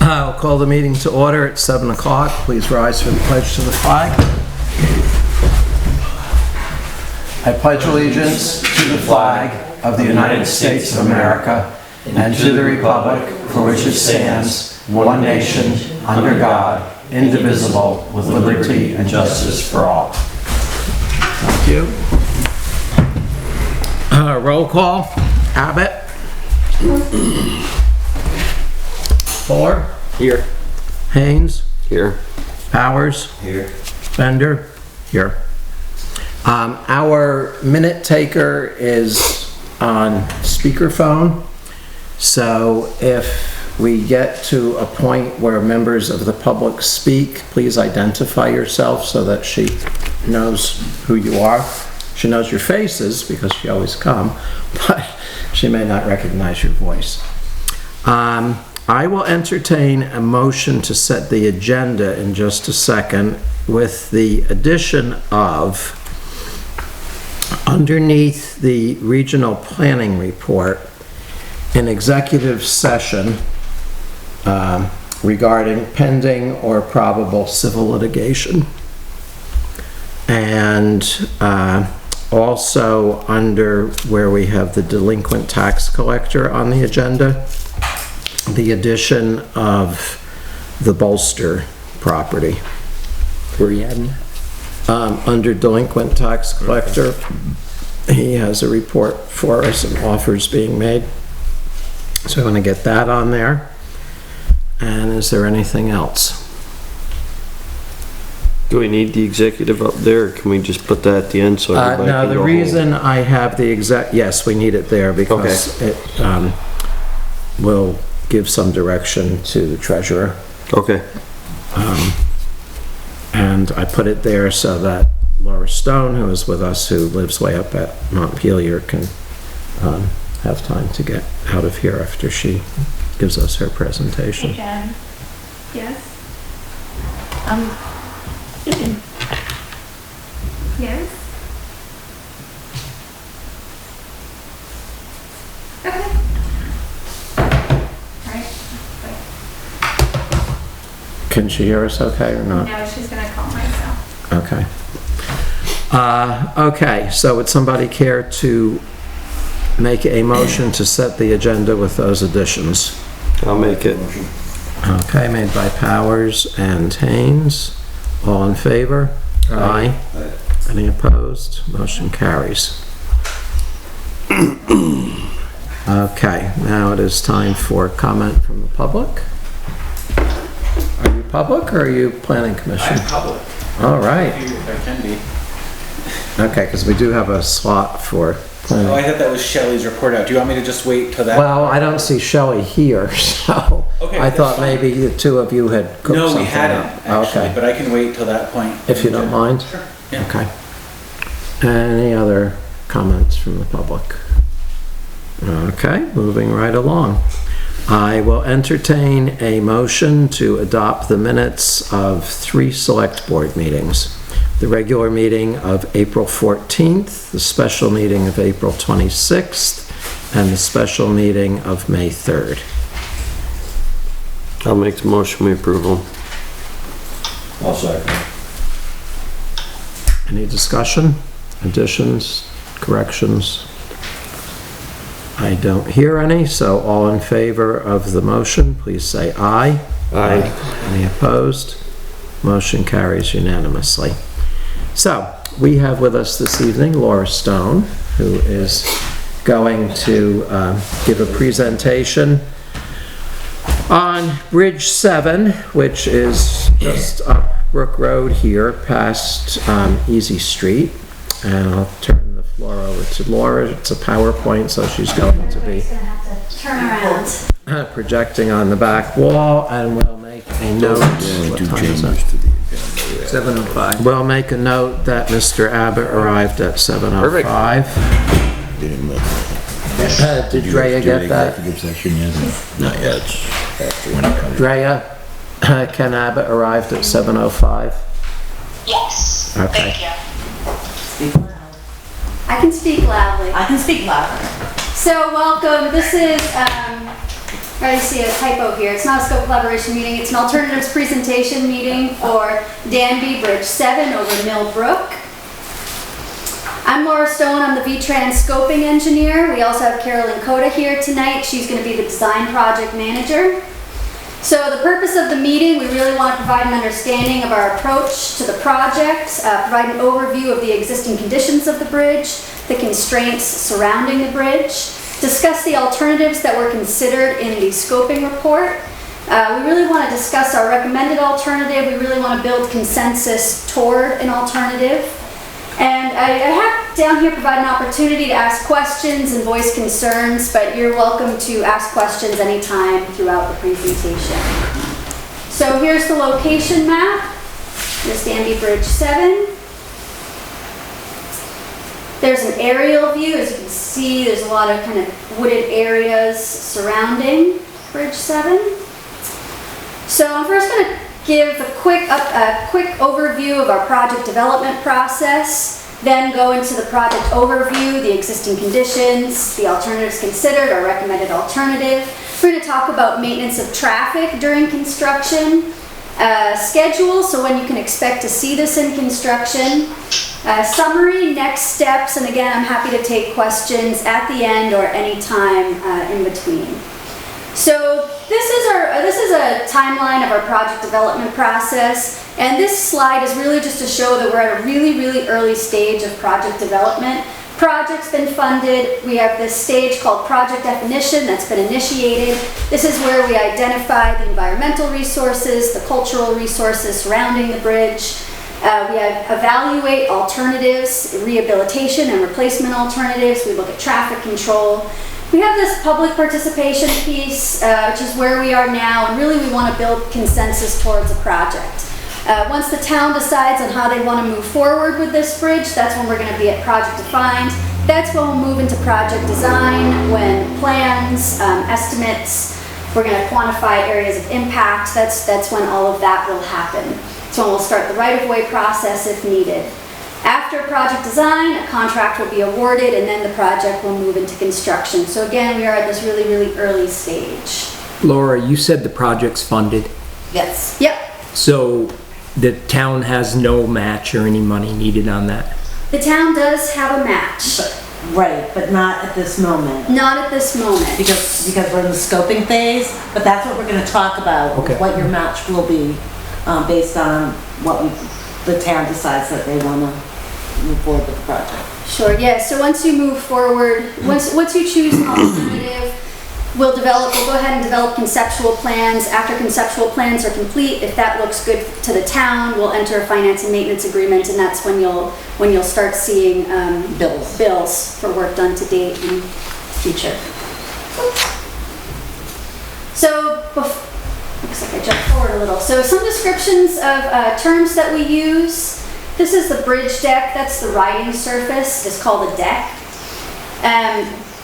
I'll call the meeting to order at 7 o'clock. Please rise for the pledge to the flag. I pledge allegiance to the flag of the United States of America and to the republic for which it stands, one nation, under God, indivisible, with liberty and justice for all. Thank you. Roll call. Abbott. Fuller. Here. Haines. Here. Powers. Here. Bender. Here. Our minute taker is on speakerphone, so if we get to a point where members of the public speak, please identify yourself so that she knows who you are. She knows your faces because you always come, but she may not recognize your voice. I will entertain a motion to set the agenda in just a second with the addition of, underneath the regional planning report, an executive session regarding pending or probable civil litigation. And also under where we have the delinquent tax collector on the agenda, the addition of the Bolster property. Where are you adding? Under delinquent tax collector, he has a report for us and offers being made. So I want to get that on there. And is there anything else? Do we need the executive up there, or can we just put that at the end so everybody No, can the go reason I have the yes, we need it there because it will give some direction to the treasurer. Okay. And I put it there so that Laura Stone, who is with us, who lives way up at Montpelier, can have time to get out of here after she gives us her presentation. Again. Yes. Yes. Okay. Alright. Can she hear us okay or not? No, she's gonna call myself. Okay. Okay, so would somebody care to make a motion to set the agenda with those additions? I'll make it. Okay, made by Powers and Haines. All in favor? Aye. Any opposed? Motion carries. Okay, now it is time for comment from the public. Are you public or are you planning commission? I'm public. All right. If I can be. Okay, because we do have a slot for planning. Oh, I thought that was Shelley's report out. Do you want me to just wait till that? Well, I don't see Shelley here, so Okay, I that's thought fine. maybe the two of you had cooked No, something we hadn't up. actually, Okay, but I can wait till that point. if you don't mind. Sure. Yeah. Okay. Any other comments from the public? Okay, moving right along. I will entertain a motion to adopt the minutes of 3 select board meetings. The regular meeting of April 14th, the special meeting of April 26th, and the special meeting of May 3rd. I'll make the motion, we approve them. I'll second. Any discussion, additions, corrections? I don't hear any, so all in favor of the motion, please say aye. Aye. Any opposed? Motion carries unanimously. So, we have with us this evening Laura Stone, who is going to give a presentation on Bridge 7, which is just up Brook Road here, past Easy Street. And I'll turn the floor over to Laura. It's a PowerPoint, so she's going to be Turn around. projecting on the back wall, and we'll make a note. What time is it? 7:05. We'll make a note that Mr. Abbott arrived at 7:05. Did Drea get that? Not yet. After when it comes. Drea, Ken Abbott arrived at 7:05? Yes. Okay. Thank you. I can speak loudly. I can speak louder. So welcome. This is I already see a typo here. It's not a scope collaboration meeting, it's an alternatives presentation meeting for Danby Bridge 7 over Mill Brook. I'm Laura Stone, I'm the V-Trans scoping engineer. We also have Carolyn Coda here tonight. She's going to be the design project manager. So the purpose of the meeting, we really want to provide an understanding of our approach to the project, provide an overview of the existing conditions of the bridge, the constraints surrounding the bridge, discuss the alternatives that were considered in the scoping report. We really want to discuss our recommended alternative. We really want to build consensus toward an alternative. And I have down here provide an opportunity to ask questions and voice concerns, but you're welcome to ask questions anytime throughout the presentation. So here's the location map. Here's Danby Bridge 7. There's an aerial view. As you can see, there's a lot of kind of wooded areas surrounding Bridge 7. So I'm first going to give a quick overview of our project development process, then go into the project overview, the existing conditions, the alternatives considered, our recommended alternative. We're going to talk about maintenance of traffic during construction, schedule, so when you can expect to see this in construction, summary, next steps, and again, I'm happy to take questions at the end or any time in between. So this is a timeline of our project development process, and this slide is really just to show that we're at a really early stage of project development. Project's been funded. We have this stage called project definition that's been initiated. This is where we identify the environmental resources, the cultural resources surrounding the bridge. We evaluate alternatives, rehabilitation and replacement alternatives. We look at traffic control. We have this public participation piece, which is where we are now, and really we want to build consensus towards a project. Once the town decides on how they want to move forward with this bridge, that's when we're going to be at project defined. That's when we'll move into project design, when plans, estimates, we're going to quantify areas of impact. That's when all of that will happen. So we'll start the right-of-way process if needed. After project design, a contract will be awarded, and then the project will move into construction. So again, we are at this really early stage. Laura, you said the project's funded, Yes. Yep. so the town has no match or any money needed on that? The town does have a match. Right, but not at this moment. Not at this moment. Because we're in the scoping phase, but that's what we're gonna talk about, Okay. what your match will be, based on what the town decides that they wanna move forward with the project. Sure, yeah, so once you move forward, once you choose an alternative, we'll go ahead and develop conceptual plans. After conceptual plans are complete, if that looks good to the town, we'll enter a finance and maintenance agreement, and that's when you'll start seeing bills for work done to date and future. So, looks like I jumped forward a little. So some descriptions of terms that we use. This is the bridge deck. That's the riding surface. It's called a deck.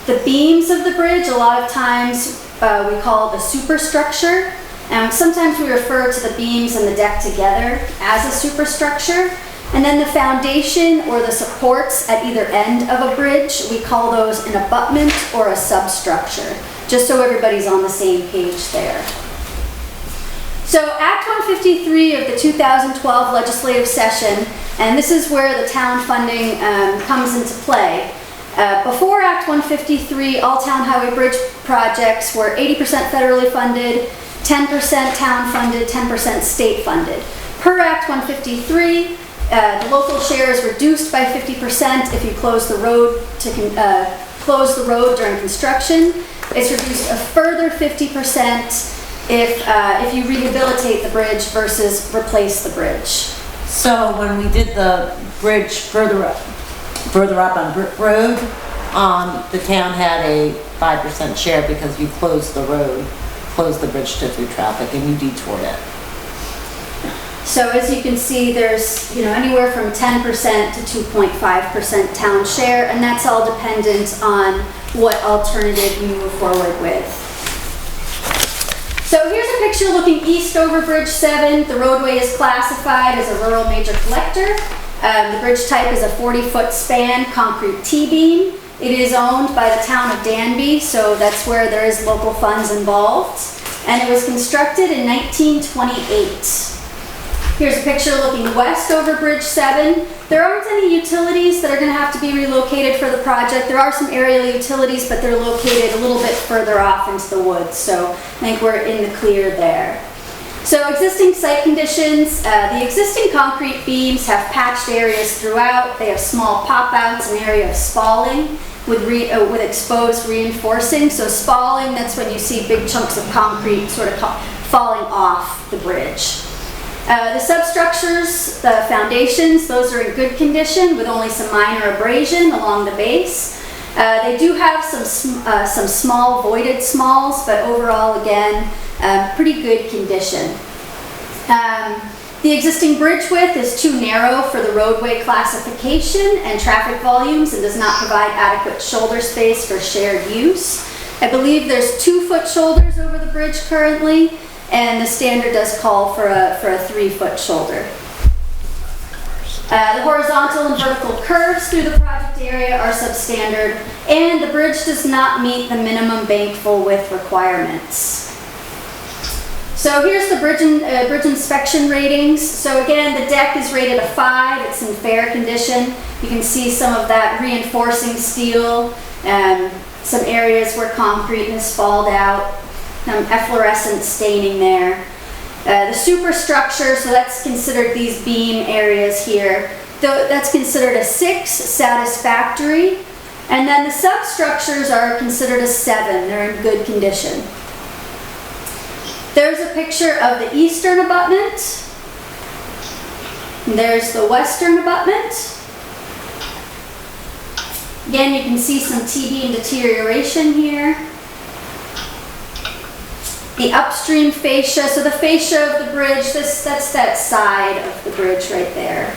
The beams of the bridge, a lot of times we call the superstructure. Sometimes we refer to the beams and the deck together as a superstructure. And then the foundation or the supports at either end of a bridge, we call those an abutment or a substructure, just so everybody's on the same page there. So Act 153 of the 2012 legislative session, and this is where the town funding comes into play. Before Act 153, all town highway bridge projects were 80% federally funded, 10% town funded, 10% state funded. Per Act 153, the local share is reduced by 50% if you close the road during construction. It's reduced a further 50% if you rehabilitate the bridge versus replace the bridge. So when we did the bridge further up on Brook Road, the town had a 5% share because you closed the bridge to through traffic, and you detoured it. So as you can see, there's anywhere from 10% to 2.5% town share, and that's all dependent on what alternative you move forward with. So here's a picture looking east over Bridge 7. The roadway is classified as a rural major collector. The bridge type is a 40-foot span concrete T-beam. It is owned by the town of Danby, so that's where there is local funds involved. And it was constructed in 1928. Here's a picture looking west over Bridge 7. There aren't any utilities that are going to have to be relocated for the project. There are some aerial utilities, but they're located a little bit further off into the woods, so I think we're in the clear there. So existing site conditions, the existing concrete beams have patched areas throughout. They have small pop-outs, an area of spalling with exposed reinforcing. So spalling, that's when you see big chunks of concrete sort of falling off the bridge. The substructures, the foundations, those are in good condition with only some minor abrasion along the base. They do have some small voided smalls, but overall, again, pretty good condition. The existing bridge width is too narrow for the roadway classification and traffic volumes and does not provide adequate shoulder space for shared use. I believe there's 2-foot shoulders over the bridge currently, and the standard does call for a 3-foot shoulder. The horizontal and vertical curves through the project area are substandard, and the bridge does not meet the minimum bank full width requirements. So here's the bridge inspection ratings. So again, the deck is rated a 5. It's in fair condition. You can see some of that reinforcing steel, some areas where concrete has spalled out, efflorescent staining there. The superstructure, so that's considered these beam areas here, that's considered a 6, satisfactory. And then the substructures are considered a 7, they're in good condition. There's a picture of the eastern abutment. There's the western abutment. Again, you can see some TD and deterioration here. The upstream fascia, so the fascia of the bridge, that's that side of the bridge right there.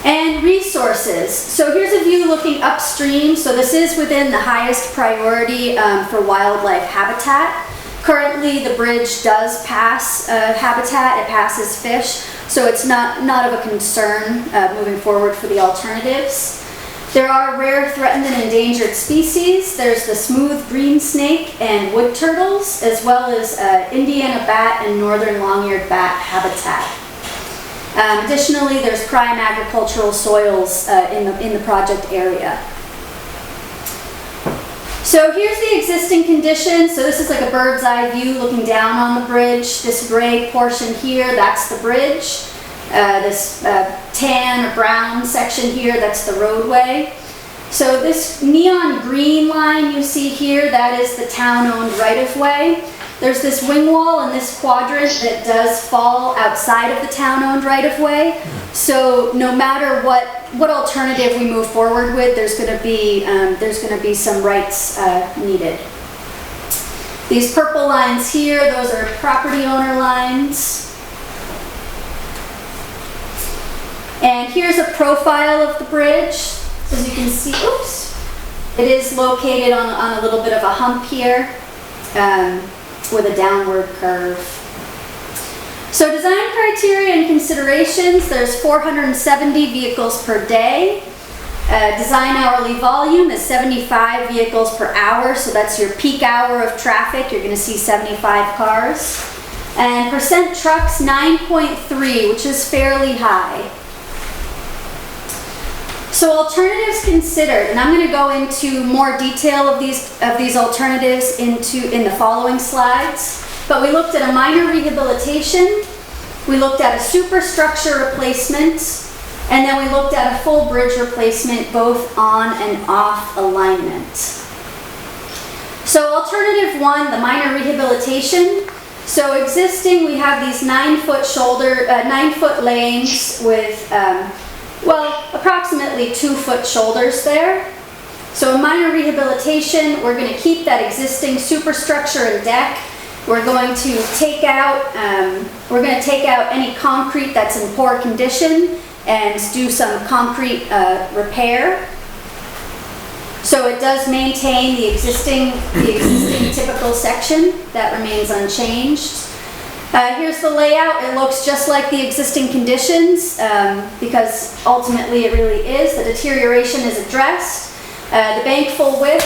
And resources. So here's a view looking upstream. So this is within the highest priority for wildlife habitat. Currently, the bridge does pass habitat. It passes fish, so it's not of a concern moving forward for the alternatives. There are rare, threatened, and endangered species. There's the smooth green snake and wood turtles, as well as Indiana bat and northern long-eared bat habitat. Additionally, there's prime agricultural soils in the project area. So here's the existing condition. So this is like a bird's eye view looking down on the bridge. This gray portion here, that's the bridge. This tan or brown section here, that's the roadway. So this neon green line you see here, that is the town-owned right-of-way. There's this wing wall in this quadrant that does fall outside of the town-owned right-of-way. So no matter what alternative we move forward with, there's going to be some rights needed. These purple lines here, those are property owner lines. And here's a profile of the bridge. So as you can see, oops, it is located on a little bit of a hump here. With a downward curve. So design criteria and considerations, there's 470 vehicles per day. Design hourly volume is 75 vehicles per hour, so that's your peak hour of traffic. You're going to see 75 cars. And percent trucks, 9.3, which is fairly high. So alternatives considered, and I'm going to go into more detail of these alternatives in the following slides. But we looked at a minor rehabilitation, we looked at a superstructure replacement, and then we looked at a full bridge replacement, both on and off alignment. So alternative 1, the minor rehabilitation. So existing, we have these 9-foot lanes with approximately 2-foot shoulders there. So a minor rehabilitation, we're going to keep that existing superstructure and deck. We're going to take out any concrete that's in poor condition and do some concrete repair. So it does maintain the existing typical section that remains unchanged. Here's the layout. It looks just like the existing conditions because ultimately it really is. The deterioration is addressed. The bank full width,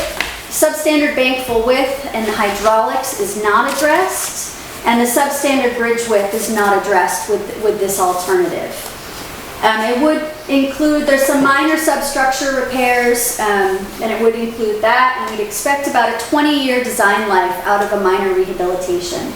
substandard bank full width and the hydraulics is not addressed, and the substandard bridge width is not addressed with this alternative. It would include, there's some minor substructure repairs, and it would include that, and we'd expect about a 20-year design life out of a minor rehabilitation.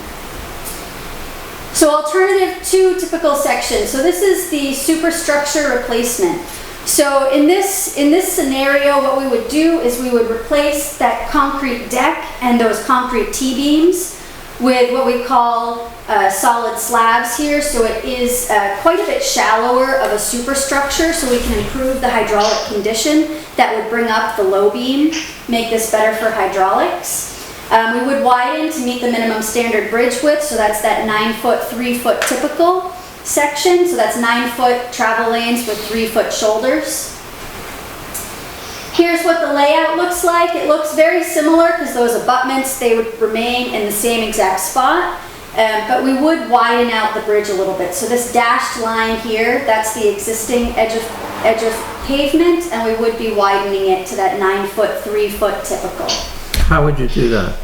So alternative 2 typical section. So this is the superstructure replacement. So in this scenario, what we would do is we would replace that concrete deck and those concrete T-beams with what we call solid slabs here. So it is quite a bit shallower of a superstructure, so we can improve the hydraulic condition. That would bring up the low beam, make this better for hydraulics. We would widen to meet the minimum standard bridge width, so that's that 9-foot, 3-foot typical section. So that's 9-foot travel lanes with 3-foot shoulders. Here's what the layout looks like. It looks very similar because those abutments, they would remain in the same exact spot, but we would widen out the bridge a little bit. So this dashed line here, that's the existing edge of pavement, and we would be widening it to that 9-foot, 3-foot typical. How would you do that?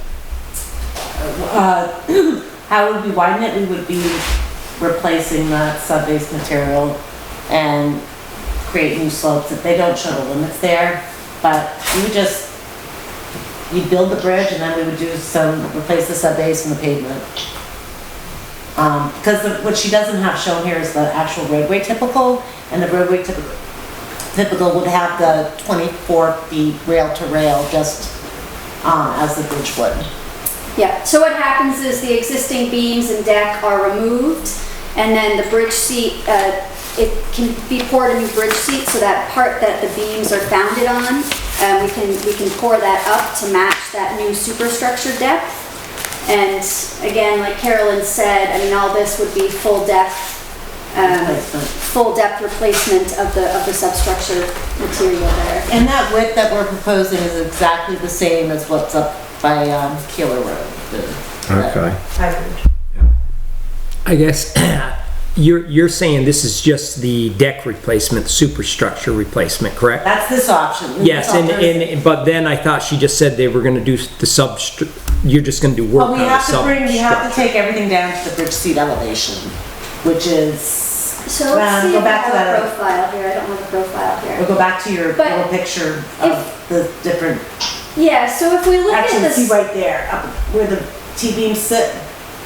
How would we widen it? We would be replacing that sub-base material and create new slopes. If they don't show the limits there, but you'd build the bridge and then we would do replace the sub-base and the pavement. Because what she doesn't have shown here is the actual roadway typical, and the roadway typical would have the 24 feet rail to rail just as the bridge would. Yeah, so what happens is the existing beams and deck are removed, and then the bridge seat, it can be poured a new bridge seat, so that part that the beams are founded on, we can pour that up to match that new superstructure depth. And again, like Carolyn said, I mean, all this would be full depth replacement of the substructure material there. And that width that we're proposing is exactly the same as what's up by Keeler Road. Okay. I guess you're saying this is just the deck replacement, superstructure replacement, correct? That's this option. Yes, but then I thought she just said they were going to do the you're just going to do work Well, on the we have to substructure. take everything down to the bridge seat elevation, which is, So let's see go if I back to have a that. profile here. I don't have a profile here. We'll go back to your But little picture of the different, Yeah, so if we look at actually, this, see right there, up where the T-beams sit.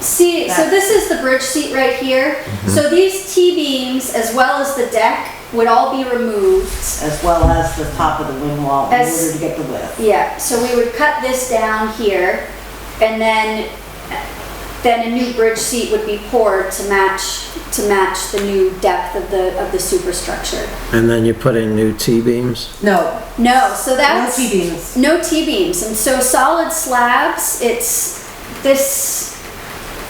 so this is the bridge seat right here. So these T-beams, as well as the deck, would all be removed. As well as the top of the wing wall in As- order to get the width. Yeah, so we would cut this down here, and then a new bridge seat would be poured to match the new depth of the superstructure. And then you put in new T-beams? No, No, so no that's T-beams. no T-beams, and so solid slabs. It's this.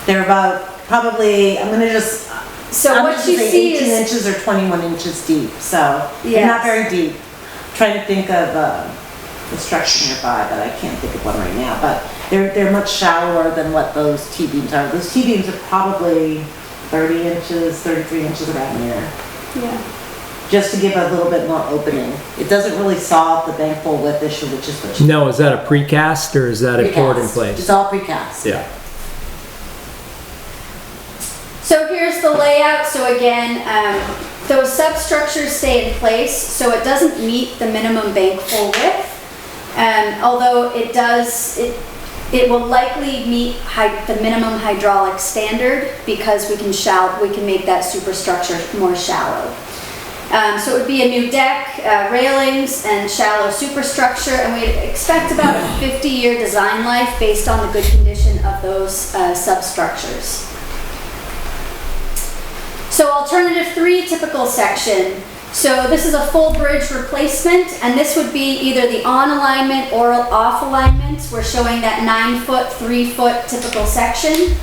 They're about, probably, I'm what you see 18 is inches or 21 inches deep, so they're Yes. not very deep. Trying to think of the structure nearby, but I can't think of one right now, but they're much shallower than what those T-beams are. Those T-beams are probably 30 inches, 33 inches around there, yeah. just to give a little bit more opening. It doesn't really solve the bank full width issue, which is what you. No, is that a precast or is that a poured in Precast. place? It's all precast. Yeah. So here's the layout. So again, those substructures stay in place, so it doesn't meet the minimum bank full width. Although it does, it will likely meet the minimum hydraulic standard because we can make that superstructure more shallow. So it would be a new deck, railings, and shallow superstructure, and we'd expect about a 50-year design life based on the good condition of those substructures. So alternative 3 typical section. So this is a full bridge replacement, and this would be either the on alignment or off alignment. We're showing that 9-foot, 3-foot typical section.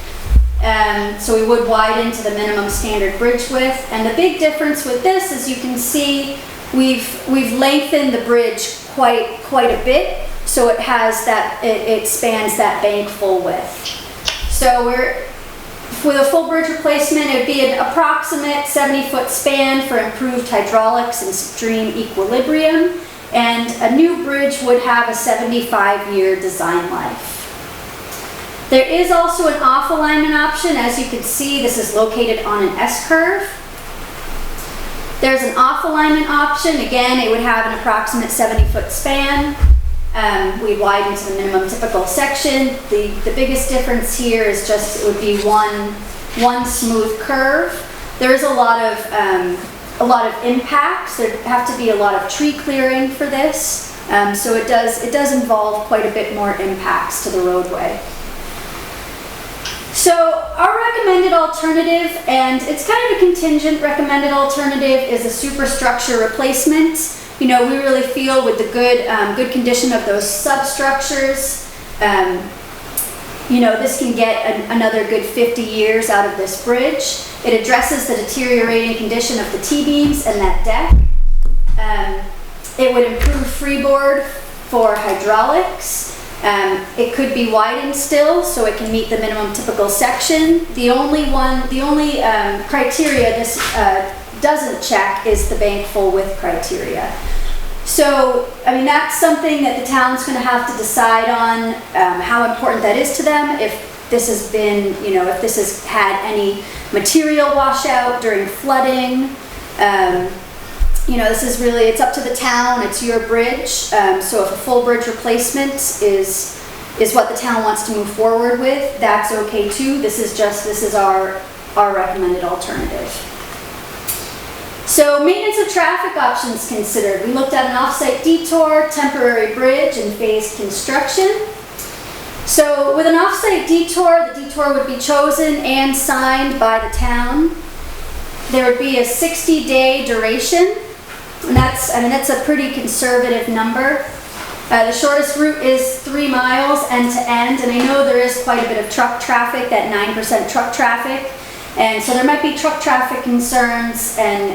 So we would widen to the minimum standard bridge width. And the big difference with this, as you can see, we've lengthened the bridge quite a bit, so it has that it spans that bank full width. So With a full bridge replacement, it would be an approximate 70-foot span for improved hydraulics and stream equilibrium, and a new bridge would have a 75-year design life. There is also an off-alignment option. As you can see, this is located on an S-curve. There's an off-alignment option. Again, it would have an approximate 70-foot span. We widen to the minimum typical section. The biggest difference here is just it would be one smooth curve. There is a lot of impacts. There have to be a lot of tree clearing for this, so it does involve quite a bit more impacts to the roadway. So our recommended alternative, and it's kind of a contingent recommended alternative, is a superstructure replacement. You know, we really feel with the good condition of those substructures, you know, this can get another good 50 years out of this bridge. It addresses the deteriorating condition of the T-beams and that deck. It would improve freeboard for hydraulics. It could be widened still, so it can meet the minimum typical section. The only criteria this doesn't check is the bank full width criteria. So, I mean, that's something that the town's going to have to decide on, how important that is to them. If this has been, you know, if this has had any material washout during flooding. You know, this is really, it's up to the town, it's your bridge. So if a full bridge replacement is what the town wants to move forward with, that's okay too. This is our recommended alternative. So maintenance of traffic options considered. We looked at an off-site detour, temporary bridge, and phased construction. So with an off-site detour, the detour would be chosen and signed by the town. There would be a 60-day duration. And that's a pretty conservative number. The shortest route is 3 miles end to end, and I know there is quite a bit of truck traffic, that 9% truck traffic, and so there might be truck traffic concerns, and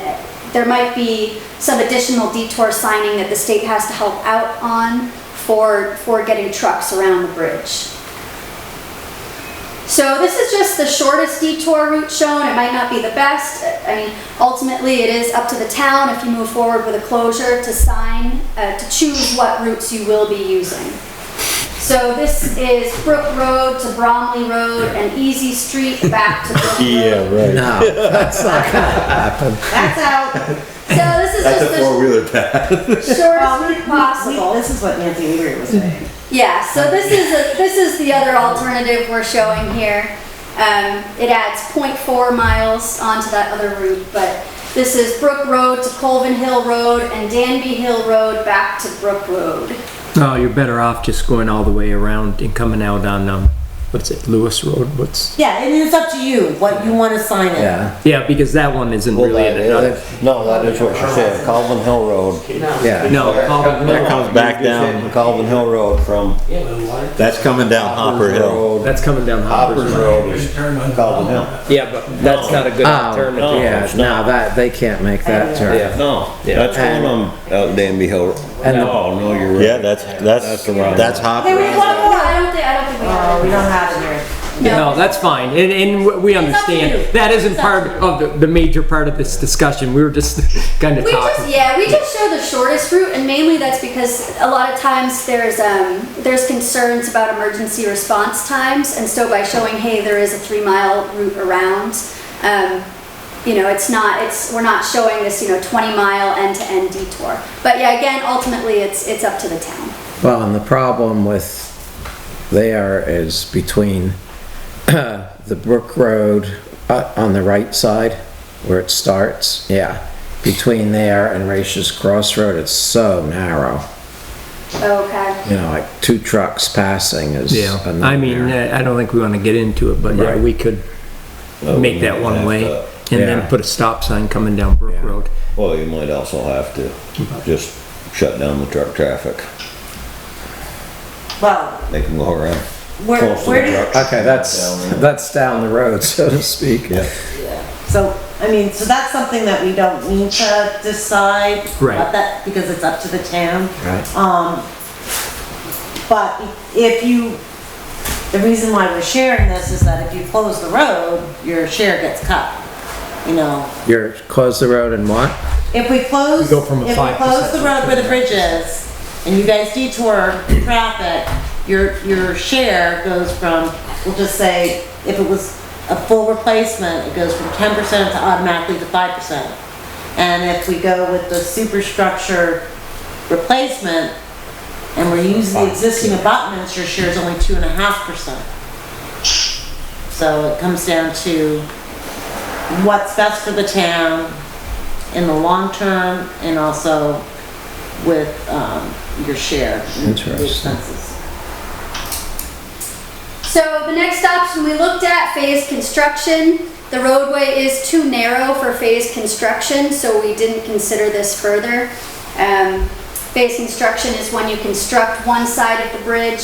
there might be some additional detour signing that the state has to help out on for getting trucks around the bridge. So this is just the shortest detour route shown. It might not be the best. I mean, ultimately it is up to the town if you move forward with a closure to sign, to choose what routes you will be using. So this is Brook Road to Bromley Road and Easy Street back to Brook Road. right. No, that's not gonna happen. That's out. So this is That's just a the four-wheeler path. shortest route possible. This is what Nancy Avery was saying. Yeah, so this is the other alternative we're showing here. It adds 0.4 miles onto that other route, but this is Brook Road to Colvin Hill Road and Danby Hill Road back to Brook Road. No, you're better off just going all the way around and coming out on, what's it, Lewis Road? Yeah, and it's up to you, what you want to sign in. Yeah, Yeah, because that one isn't really in another. No, that is what she said, Calvin Hill Road. yeah. No, Calvin That Hill. comes back down, Calvin Hill Road from that's coming down Hopper Hill. That's coming down Hopper's Hopper's Road. Road is Calvin Hill. Yeah, but that's not a good Oh, alternative. yeah, no, that, they can't make that turn. Yeah. No, Yeah. that's going on out Danby Hill. And the- No, you're right. Yeah, that's the wrong that's Hey, Hopper. we want more. I don't think we have We it. don't have it here. No, that's fine, and we It's up to you. understand, that isn't It's up part to you. of the major part of this discussion, we were just kind of We talking. just show the shortest route, and mainly that's because a lot of times there's concerns about emergency response times, and so by showing, hey, there is a 3-mile route around, you know, we're not showing this, you know, 20-mile end-to-end detour. But yeah, again, ultimately it's up to the town. Well, and the problem with there is between the Brook Road on the right side where it starts, yeah, between there and Rachel's Crossroad, it's so narrow. Okay. You know, like 2 trucks passing is a Yeah, nightmare. I mean, I don't think we want to get into it, but yeah, Right. we could make that one way, and then Yeah. put a stop sign coming down Brook Yeah. Road. Well, you might also have to just shut down the truck traffic. Well, They can go around. where Close to do the you, trucks. Okay, that's down the road, so to speak. Yeah. so, I mean, so that's something that we don't need to decide. Right. About that, because it's up to the town. Right. But if you the reason why we're sharing this is that if you close the road, your share gets cut, you know. You're, close the road and what? If we close, You go from a if we 5% close the road where the bridge is, and you guys detour traffic, your share goes from, we'll just say, if it was a full replacement, it goes from 10% to automatically to 5%. And if we go with the superstructure replacement, and we're using the existing abutments, your share is only 2.5%. So it comes down to what's best for the town in the long term, and also with your share and the Interesting. expenses. So the next option, we looked at phased construction. The roadway is too narrow for phased construction, so we didn't consider this further. Phased construction is when you construct one side of the bridge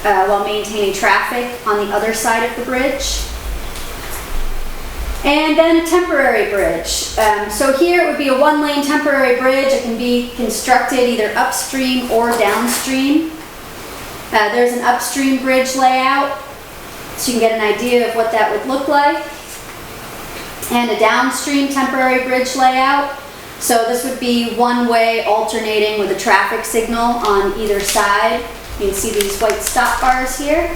while maintaining traffic on the other side of the bridge. And then a temporary bridge. So here it would be a one-lane temporary bridge. It can be constructed either upstream or downstream. There's an upstream bridge layout, so you can get an idea of what that would look like. And a downstream temporary bridge layout. So this would be one-way alternating with a traffic signal on either side. You can see these white stop bars here.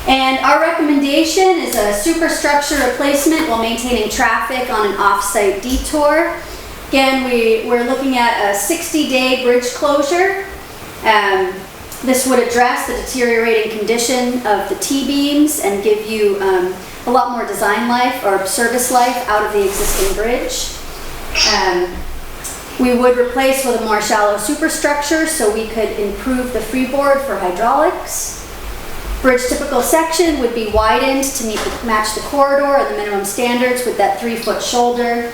And our recommendation is a superstructure replacement while maintaining traffic on an off-site detour. Again, we're looking at a 60-day bridge closure. This would address the deteriorating condition of the T-beams and give you a lot more design life or service life out of the existing bridge. We would replace with a more shallow superstructure so we could improve the freeboard for hydraulics. Bridge typical section would be widened to match the corridor or the minimum standards with that 3-foot shoulder.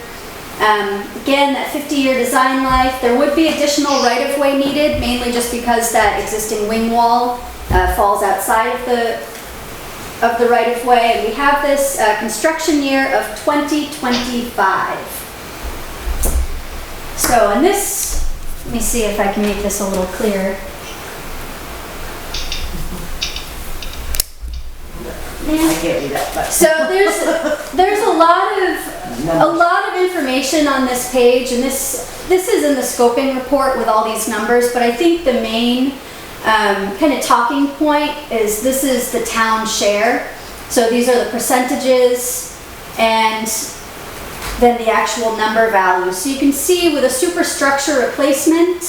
Again, that 50-year design life. There would be additional right-of-way needed, mainly just because that existing wing wall falls outside of the right-of-way. And we have this construction year of 2025. So, and this, let me see if I can make this a little clearer. I can't read that, but. So there's a lot of information on this page, and this is in the scoping report with all these numbers, but I think the main kind of talking point is this is the town share. So these are the percentages and then the actual number values. So you can see with a superstructure replacement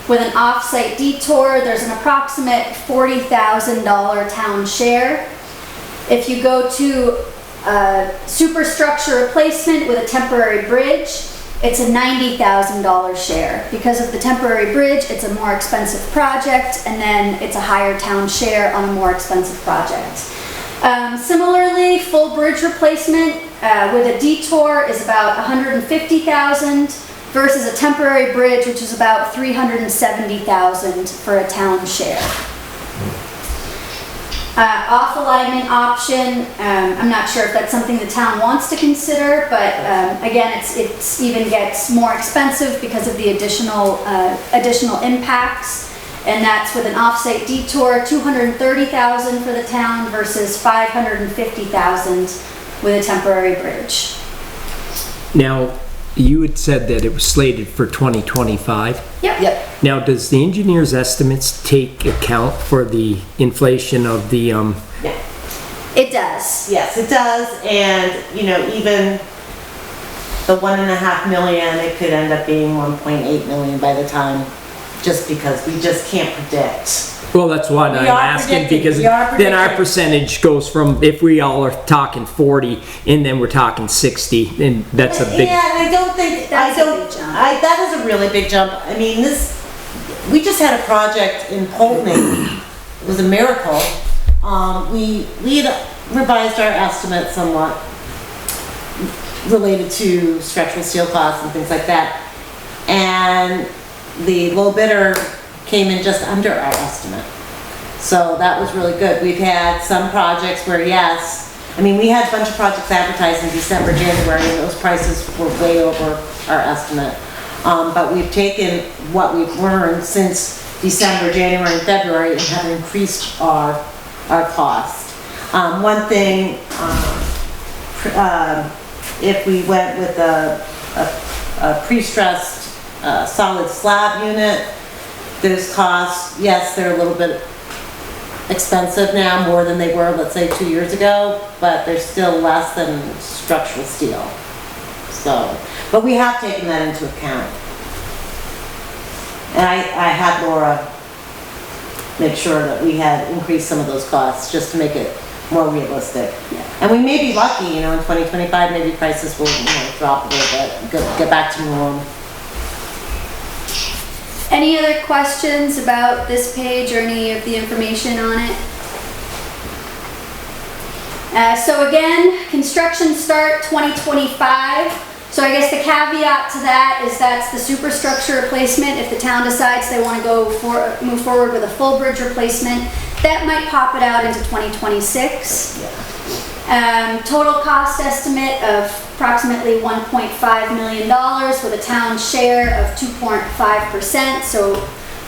with an off-site detour, there's an approximate $40,000 town share. If you go to superstructure replacement with a temporary bridge, it's a $90,000 share. Because of the temporary bridge, it's a more expensive project, and then it's a higher town share on a more expensive project. Similarly, full bridge replacement with a detour is about $150,000 versus a temporary bridge, which is about $370,000 for a town share. Off alignment option, I'm not sure if that's something the town wants to consider, but again, it's even gets more expensive because of the additional impacts, and that's with an off-site detour, $230,000 for the town versus $550,000 with a temporary bridge. Now, you had said that it was slated for 2025. Yep. Now, does the engineer's estimates take account for the inflation of the, Yeah. It does. Yes, it does, and, you know, even the 1.5 million, it could end up being 1.8 million by the time, just because we just can't predict. well, that's what I'm asking, because we are then our predicting. percentage goes from, if we all are talking 40, and then we're talking 60, and that's a big, Yeah, and I don't think, That's a big jump. that is a really big jump. I mean, we just had a project in Pulteney, it was a miracle. We had revised our estimate somewhat related to structural steel costs and things like that. And the low bidder came in just under our estimate. So that was really good. We've had some projects where, yes, I mean, we had a bunch of projects advertised in December, January, and those prices were way over our estimate. But we've taken what we've learned since December, January, and February and have increased our cost. One thing, if we went with a pre-stressed solid slab unit, those costs, yes, they're a little bit expensive now, more than they were, let's say, 2 years ago, but they're still less than structural steel. So, but we have taken that into account. And I had Laura make sure that we had increased some of those costs just to make it more realistic. Yeah. And we may be lucky, you know, in 2025, maybe prices will, you know, drop a little bit, get back to normal. Any other questions about this page or any of the information on it? So again, construction start 2025. So I guess the caveat to that is that's the superstructure replacement. If the town decides they want to move forward with a full bridge replacement, that might pop it out into 2026. Total cost estimate of approximately $1.5 million with a town share of 2.5%, so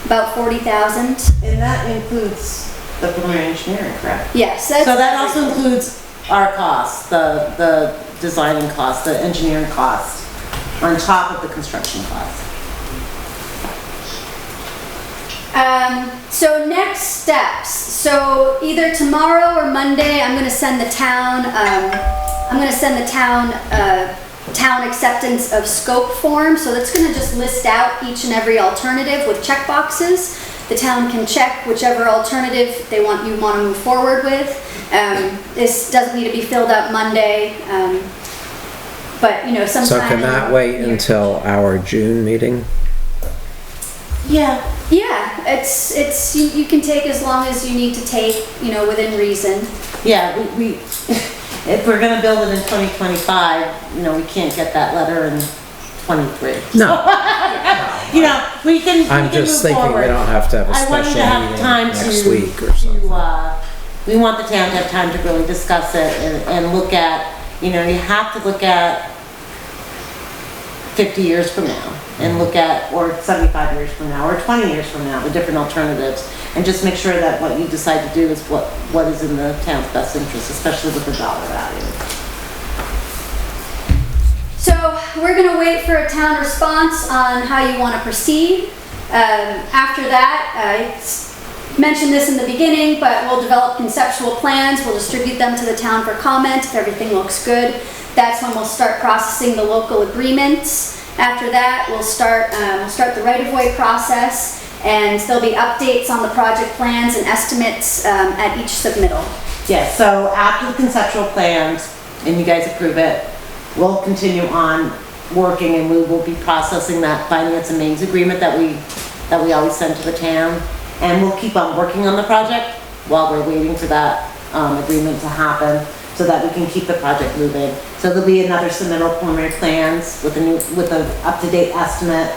about $40,000. And that includes the preliminary engineering, correct? Yes. So that also includes our costs, the designing costs, the engineering costs, on top of the construction costs. So next steps. So either tomorrow or Monday, I'm going to send the town. Town acceptance of scope form. So that's going to just list out each and every alternative with check boxes. The town can check whichever alternative you want to move forward with. This doesn't need to be filled out Monday, but you know, sometime. So can that wait until our June meeting? Yeah. Yeah, it's you can take as long as you need to take, you know, within reason. Yeah, we if we're gonna build it in 2025, you know, we can't get that letter in 23. No. You know, we can I'm just move thinking forward. we don't have to have a I wanted special to have meeting time next to, week or something. we want the town to have time to really discuss it and look at, you know, you have to look at 50 years from now and look at, or 75 years from now, or 20 years from now, the different alternatives, and just make sure that what you decide to do is what is in the town's best interest, especially with the dollar value. So we're going to wait for a town response on how you want to proceed. After that, I mentioned this in the beginning, but we'll develop conceptual plans. We'll distribute them to the town for comment if everything looks good. That's when we'll start processing the local agreements. After that, we'll start the right-of-way process, and there'll be updates on the project plans and estimates at each submittal. Yeah, so after the conceptual plans, and you guys approve it, we'll continue on working, and we will be processing that finance and mains agreement that we always send to the town. And we'll keep on working on the project while we're waiting for that agreement to happen, so that we can keep the project moving. So there'll be another submittal preliminary plans with an up-to-date estimate.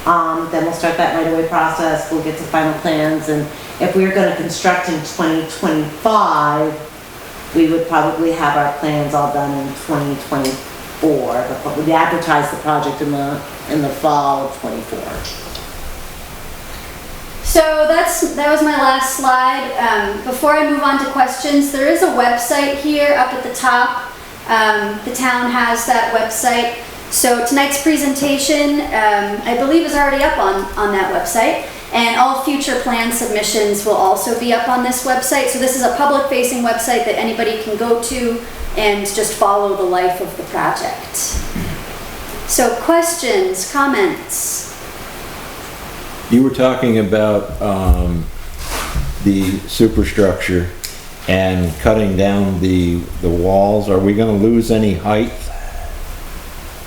Then we'll start that right-of-way process. We'll get to final plans, and if we were going to construct in 2025, we would probably have our plans all done in 2024. We'd advertise the project in the fall of 24. So that was my last slide. Before I move on to questions, there is a website here up at the top. The town has that website. So tonight's presentation, I believe, is already up on that website. And all future plan submissions will also be up on this website. So this is a public-facing website that anybody can go to and just follow the life of the project. So questions, comments? You were talking about the superstructure and cutting down the walls. Are we going to lose any height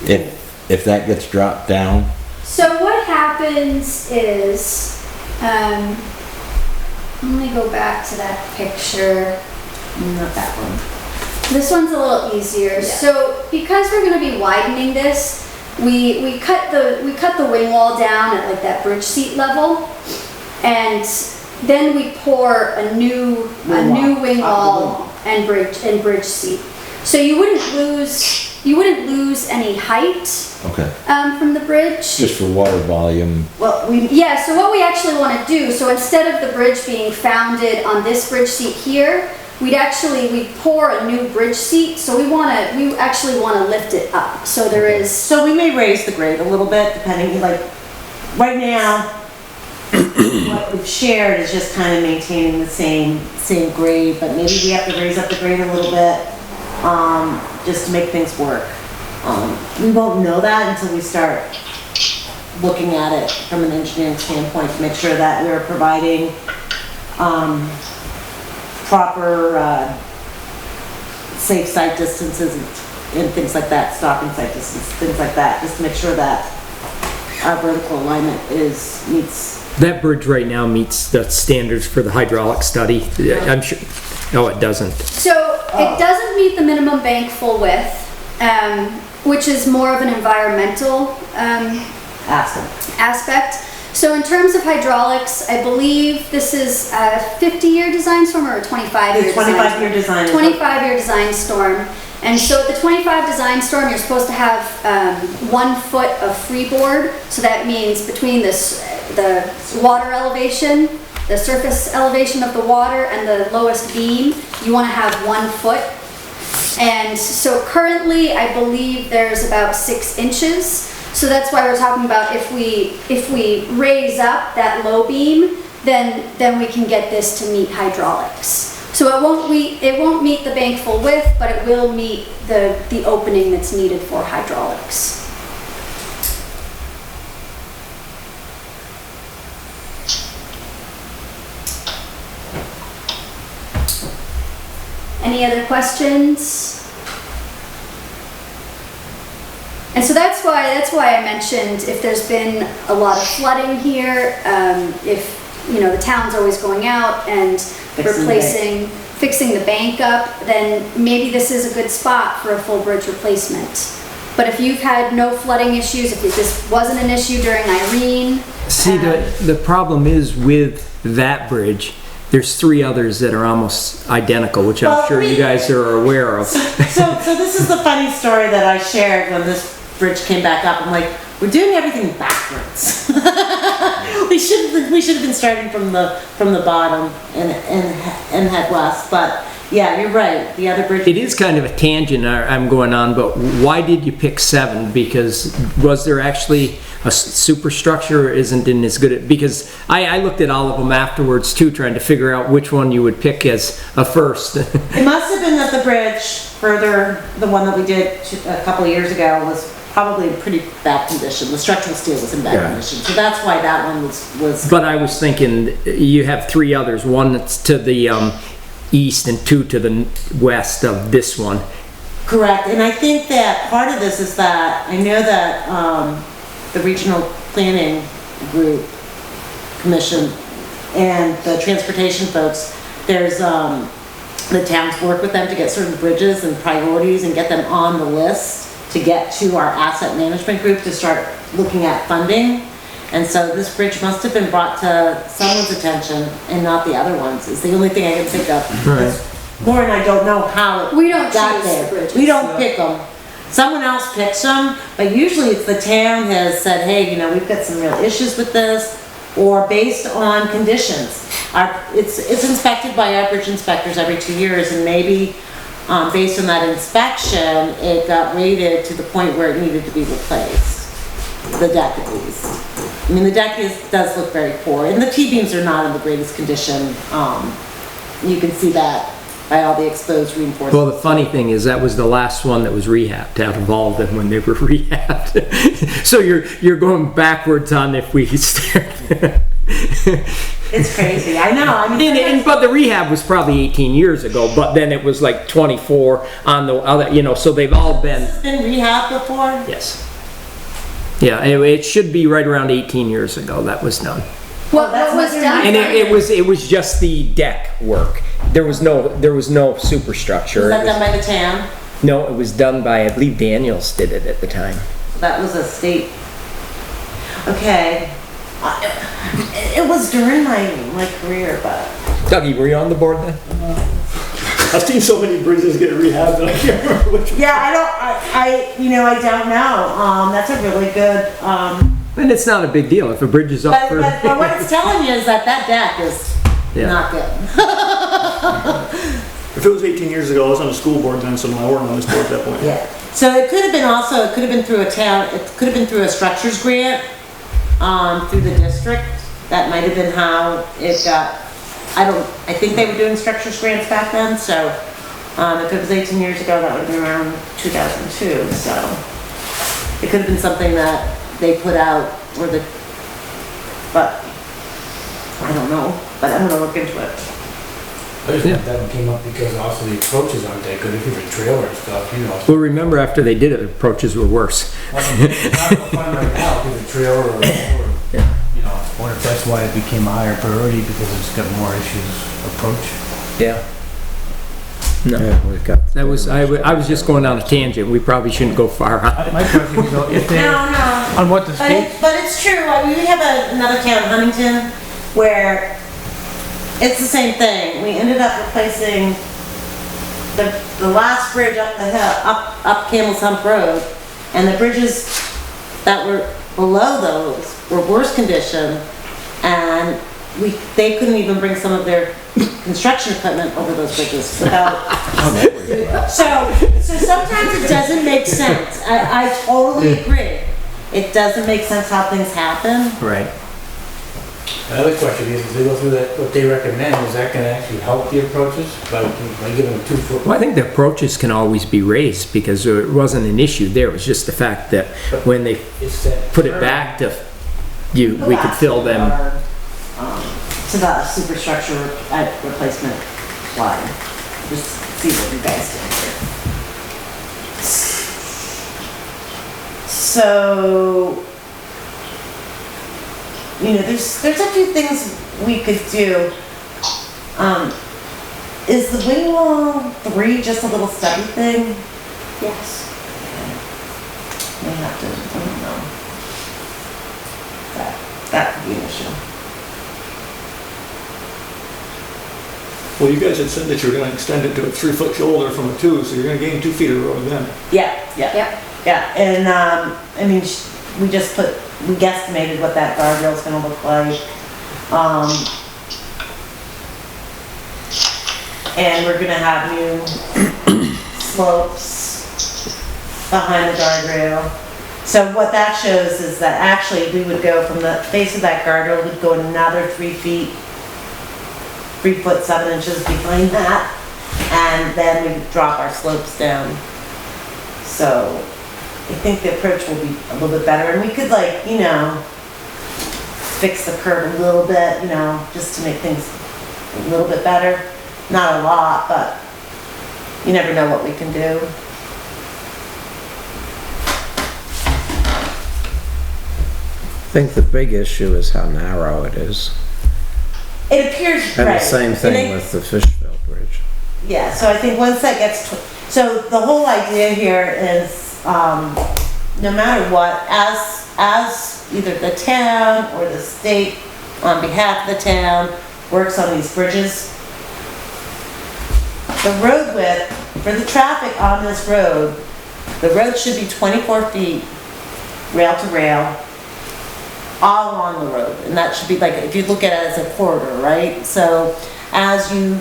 if that gets dropped down? So what happens is, let me go back to that picture. Not that one. This one's a little easier. Yeah. So because we're going to be widening this, we cut the wing wall down at like that bridge seat level, and then we pour a new wing wall and bridge seat. So you wouldn't lose You wouldn't lose any height Okay. from the bridge. Just for water volume. Well, we, Yeah, so what we actually want to do, so instead of the bridge being founded on this bridge seat here, we'd pour a new bridge seat, so we actually want to lift it up. So there is, so we may raise the grade a little bit, depending, like, right now, what we've shared is just kind of maintaining the same grade, but maybe we have to raise up the grade a little bit, just to make things work. We won't know that until we start looking at it from an engineering standpoint to make sure that we're providing, proper, safe site distances and things like that, stopping site distance, things like that, just to make sure that our vertical alignment meets. That bridge right now meets the standards for the hydraulic study. I'm sure, no, it doesn't. so it doesn't meet the minimum bank full width, which is more of an environmental aspect. So in terms of hydraulics, I believe this is a 50-year design storm or a 25-year It's 25-year design. 25-year design storm. And so at the 25 design storm, you're supposed to have 1 foot of freeboard. So that means between the water elevation, the surface elevation of the water, and the lowest beam, you want to have 1 foot. And so currently, I believe there's about 6 inches. So that's why we're talking about if we raise up that low beam, then we can get this to meet hydraulics. So it won't meet the bank full width, but it will meet the opening that's needed for hydraulics. Any other questions? And so that's why I mentioned if there's been a lot of flooding here, if the town's always going out and fixing the bank up, then maybe this is a good spot for a full bridge replacement. But if you've had no flooding issues, if this wasn't an issue during Irene. See, the problem is with that bridge, there's 3 others that are almost identical, which I'm sure you guys are aware of. So this is the funny story that I shared when this bridge came back up. I'm like, we're doing everything backwards. we should have been starting from the bottom and head west. But yeah, you're right. The other bridge. It is kind of a tangent I'm going on, but why did you pick 7? Because was there actually a superstructure isn't in as good at, because I looked at all of them afterwards too, trying to figure out which one you would pick as a first. It must have been that the bridge further, the one that we did a couple of years ago, was probably in pretty bad condition. The structural steel was in bad condition, so that's why that one was. But I was thinking you have 3 others, one that's to the east and 2 to the west of this one. Correct, and I think that part of this is that I know that the regional planning group commission and the transportation folks, there's the towns work with them to get certain bridges and priorities and get them on the list to get to our asset management group to start looking at funding. And so this bridge must have been brought to someone's attention and not the other ones, is the only thing I can think of. Right. Lauren, I don't know how We don't got choose there. the bridges. We don't pick them. Someone else picks them, but usually it's the town has said, hey, we've got some real issues with this, or based on conditions. It's inspected by our bridge inspectors every 2 years, and maybe based on that inspection, it got rated to the point where it needed to be replaced. The deck at least. I mean, the deck does look very poor, and the T-beams are not in the greatest condition. You can see that by all the exposed reinforcements. Well, the funny thing is that was the last one that was rehabbed out of all of them when they were rehabbed. So you're going backwards on if we start. It's crazy. I know. I mean, but the rehab was probably 18 years ago, but then it was like 24 on the other, so they've all been. It's been rehabbed before? Yes. Yeah, it should be right around 18 years ago that was done. What was done? And it was just the deck work. There was no superstructure. Was that done by the town? No, it was done by, I believe Daniels did it at the time. That was a state. Okay. It was during my career, but. Dougie, were you on the board then? I've seen so many bridges get rehabbed that I can't remember which one. Yeah, I don't know. That's a really good, And it's not a big deal if a bridge is up but, for. but what it's telling you is that deck is Yeah. not good. If it was 18 years ago, I was on the school board then, so I weren't on this board at that point. Yeah. So it could have been also, it could have been through a town, it could have been through a structures grant, through the district. That might have been how it got, I think they were doing structures grants back then, so, if it was 18 years ago, that would have been around 2002, so. It could have been something that they put out where but, I don't know, but I'm gonna look into it. I just think that one came up because also the approaches aren't that good if you're a trailer and stuff, you know. Well, remember after they did it, the approaches were worse. It's not gonna fun right now because the trailer or, you know, I wonder if that's why it became a higher priority because it's got more issues approach. Yeah. No, Yeah, we've got. that was, I was just going on a tangent. We probably shouldn't go far on. My question is, though, if they, No, on what the state, but it's true. I mean, we have another town, Huntington, where it's the same thing. We ended up replacing the last bridge up the hill, up Camel's Hump Road, and the bridges that were below those were worse condition, and they couldn't even bring some of their construction equipment over those bridges without. So sometimes it doesn't make sense. I totally agree. It doesn't make sense how things happen. Right. another question is, if they go through that, what they recommend, is that gonna actually help the approaches by giving them 2 foot? Well, I think the approaches can always be raised because it wasn't an issue there. It was just the fact that when they It's that. put it back to we could fill them. To the superstructure replacement line. Just see what you guys did here. So, there's a few things we could do. Is the wing wall 3 just a little stubby thing? Yes. We have to, I don't know. That could be an issue. Well, you guys had said that you were gonna extend it to a 3-foot shoulder from a 2, so you're gonna gain 2 feet of road then. Yeah, Yep. and, we guesstimated what that guardrail's gonna look like. And we're gonna have new slopes behind the guardrail. So what that shows is that actually we would go from the base of that guardrail, we'd go another 3 feet, 3 foot 7 inches behind that, and then we would drop our slopes down. So I think the approach will be a little bit better, and we could fix the curve a little bit, just to make things a little bit better. Not a lot, but you never know what we can do. I think the big issue is how narrow it is. It appears, And right. the same And thing with the Fishville Bridge. Yeah, so I think once that gets, so the whole idea here is, no matter what, as either the town or the state, on behalf of the town, works on these bridges, the road width, for the traffic on this road, the road should be 24 feet, rail to rail, all along the road. And that should be like, if you look at it as a corridor, right? So as you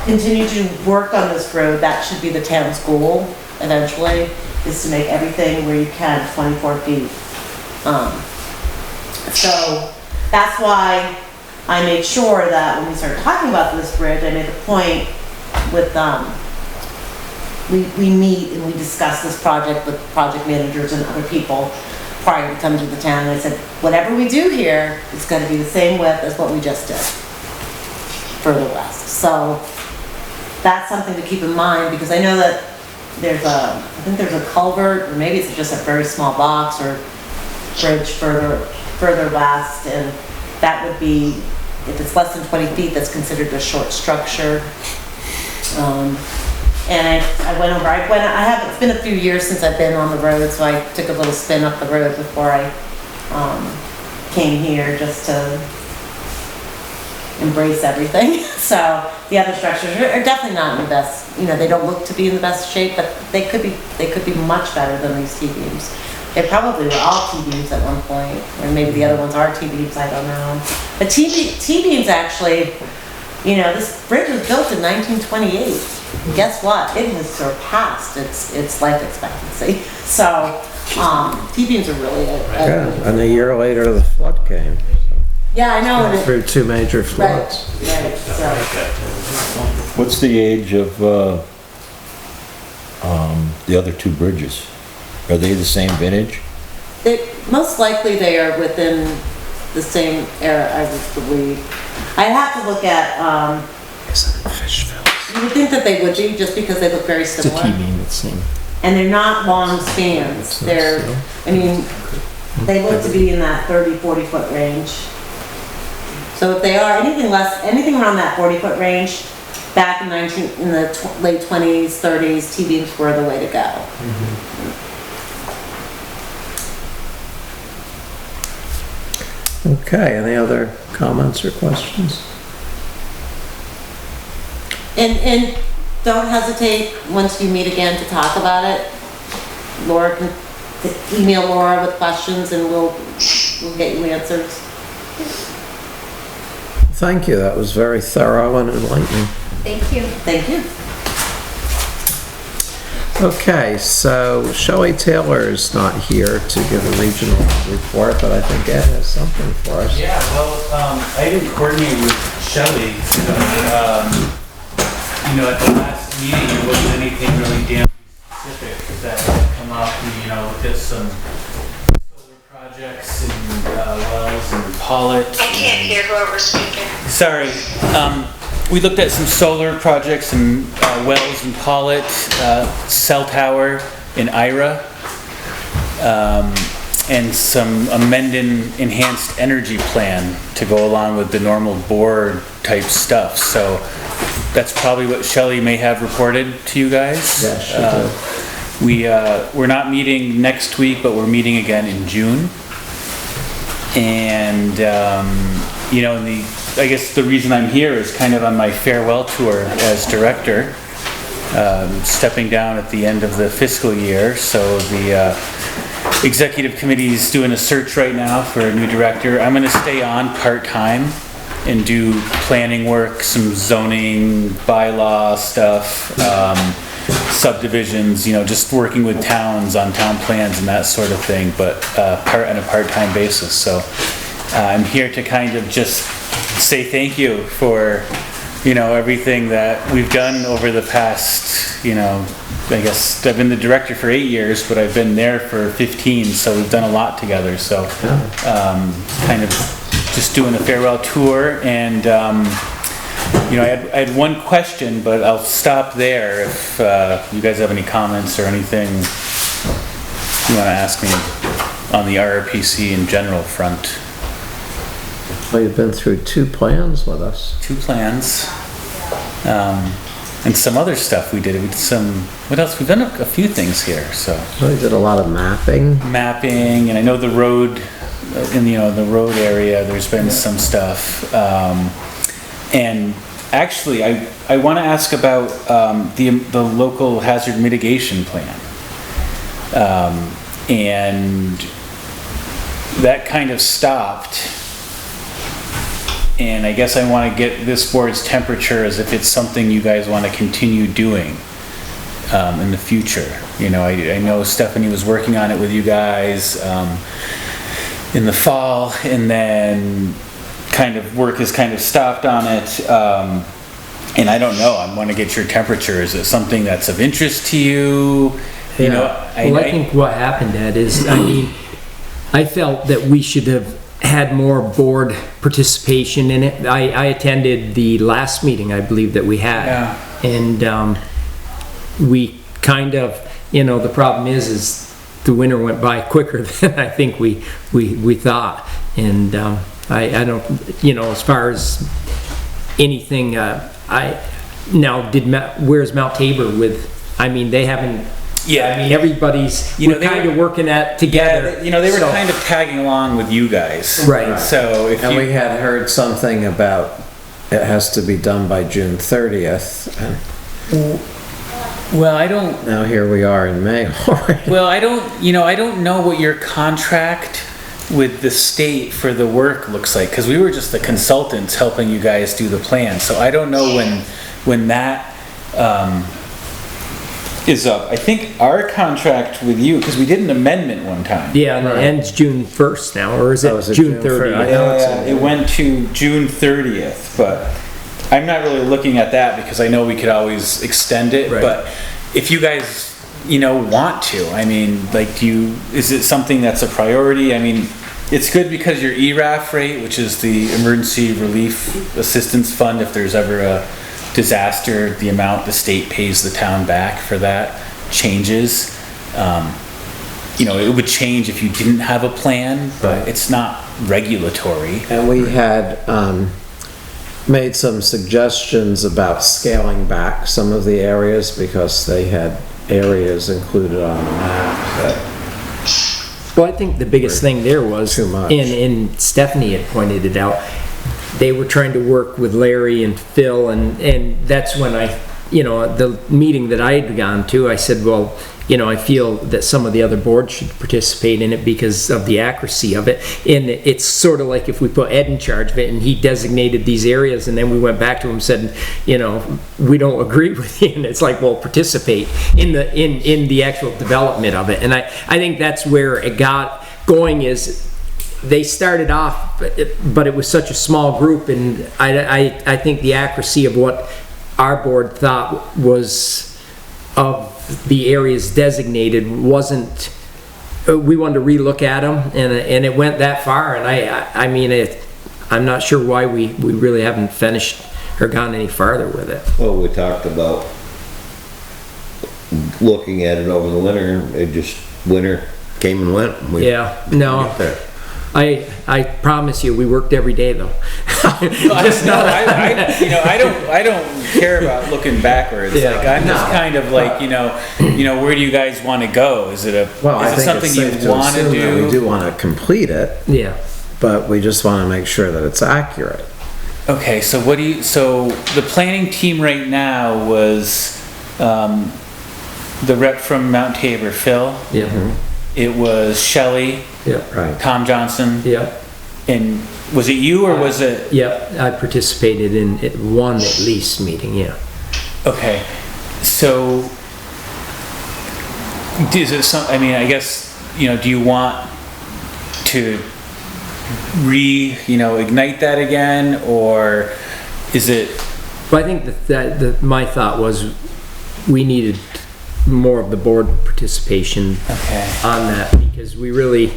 continue to work on this road, that should be the town's goal eventually, is to make everything where you can 24 feet. So that's why I made sure that when we started talking about this bridge, I made a point with, we meet and we discuss this project with project managers and other people prior to coming to the town, and I said, whatever we do here is gonna be the same width as what we just did, further west. So that's something to keep in mind, because I know that I think there's a culvert, or maybe it's just a very small box or bridge further west, and that would be, if it's less than 20 feet, that's considered a short structure. And I went over, it's been a few years since I've been on the road, so I took a little spin up the road before I came here, just to embrace everything. So the other structures are definitely not in the best you know, they don't look to be in the best shape, but they could be much better than these T-beams. They probably were all T-beams at one point, or maybe the other ones are T-beams, I don't know. But T-beams actually, you know, this bridge was built in 1928. Guess what? It has surpassed its life expectancy. So, T-beams are really Yeah, and a year later, the flood came. yeah, I know. and Through two major Right, floods. right, so, What's the age of, the other two bridges? Are they the same vintage? most likely they are within the same era, I would believe. I have to look at, you would think that they would be, just because they look very It's a similar. T-beam, it's same. And they're not long spans. They're, I mean, they look to be in that 30, 40 foot range. So if they are anything around that 40-foot range, back in the late 20s, 30s, T-beams were the way to go. Okay, any other comments or questions? And don't hesitate, once you meet again, to talk about it. Laura can email Laura with questions and we'll get you answers. Thank you, that was very thorough and enlightening. Thank you. Thank you. Okay, so Shelley Taylor's not here to give a regional report, but I think Ed has something for us. Yeah, well, I didn't coordinate with Shelley, so, you know, at the last meeting, there wasn't anything really damn specific that had come up. We, you know, looked at some solar projects in Wells and Pollitt. I can't hear whoever's speaking. Sorry. We looked at some solar projects in Wells and Pollitt, cell tower in Ira, and some amended enhanced energy plan to go along with the normal board type stuff. So that's probably what Shelley may have reported to you guys. Yeah, she did. We're not meeting next week, but we're meeting again in June. And, you know, I guess the reason I'm here is kind of on my farewell tour as director, stepping down at the end of the fiscal year. So the executive committee is doing a search right now for a new director. I'm going to stay on part-time and do planning work, some zoning, bylaw stuff, subdivisions, you know, just working with towns on town plans and that sort of thing, but on a part-time basis. So I'm here to kind of just say thank you for, you know, everything that we've done over the past, you know, I guess I've been the director for 8 years, but I've been there for 15, so we've done a lot together. So kind of just doing a farewell tour. And you know, I had one question, but I'll stop there if you guys have any comments or anything you want to ask me on the RRPC in general front. Well, you've been through 2 plans with us. 2 plans. And some other stuff we did. We did some, what else? We've done a few things here, so. We did a lot of mapping. Mapping, and I know the road, in, you know, the road area, there's been some stuff. And actually, I want to ask about the local hazard mitigation plan. And that kind of stopped. And I guess I want to get this board's temperature as if it's something you guys want to continue doing in the future. You know, I know Stephanie was working on it with you guys in the fall, and then kind of work has kind of stopped on it. And I don't know, I want to get your temperature. Is it something that's of interest to you? You know, Well, I think what happened, Ed, is, I mean, I felt that we should have had more board participation in it. I attended the last meeting, I believe, that we had. Yeah. And we kind of, you know, the problem is the winter went by quicker than I think we thought. And I don't, you know, as far as anything, where's Mount Tabor with, I mean, they haven't, yeah, I mean, everybody's, you know, we're kind of working at together. Yeah, you know, they were so, kind of tagging along with you guys. Right. So if And you, we had heard something about it has to be done by June 30th. Well, I don't, Now here we are in May already. well, I don't know what your contract with the state for the work looks like, because we were just the consultants helping you guys do the plan, so I don't know when that, is up. I think our contract with you, because we did an amendment one time. Yeah, and it ends June 1st now, or is Oh, is it it June June 1st? 30th? I know it's in It went to June 30th, but I'm not really looking at that because I know we could always extend it, Right. but if you guys, want to, I mean, like, is it something that's a priority? I mean, it's good because your ERAF rate, which is the Emergency Relief Assistance Fund, if there's ever a disaster, the amount the state pays the town back for that changes. It would change if you didn't have a plan, but it's not regulatory. And we had made some suggestions about scaling back some of the areas because they had areas included on the map that, Well, I think the biggest thing there was, Too much. and Stephanie had pointed it out, they were trying to work with Larry and Phil, and that's when the meeting that I had gone to, I said, well, I feel that some of the other boards should participate in it because of the accuracy of it. And it's sort of like if we put Ed in charge of it and he designated these areas and then we went back to him and said, we don't agree with you. And it's like, well, participate in the actual development of it. And I think that's where it got going, is they started off, but it was such a small group, and I think the accuracy of what our board thought was of the areas designated wasn't, we wanted to relook at them, and it went that far, and I'm not sure why we really haven't finished or gone any farther with it. Well, we talked about looking at it over the winter, winter came and went. and we Yeah, no. didn't get there. I promise you, we worked every day though. I don't care about looking backwards. Yeah. Like, I'm just kind of like, where do you guys want to go? Is it well, I is it think something it's you safe to want to assume that we do? do want to complete it, Yeah. but we just want to make sure that it's accurate. Okay, so the planning team right now was, the rep from Mount Tabor, Phil. Yeah. It was Shelley, Yeah. Right. Tom Johnson, Yeah. and was it you or was it? Yeah. I participated in one at least meeting. Yeah. Okay, so is it I guess, do you want to ignite that again, or is it? But I think that my thought was we needed more of the board participation Okay. on that, because we really,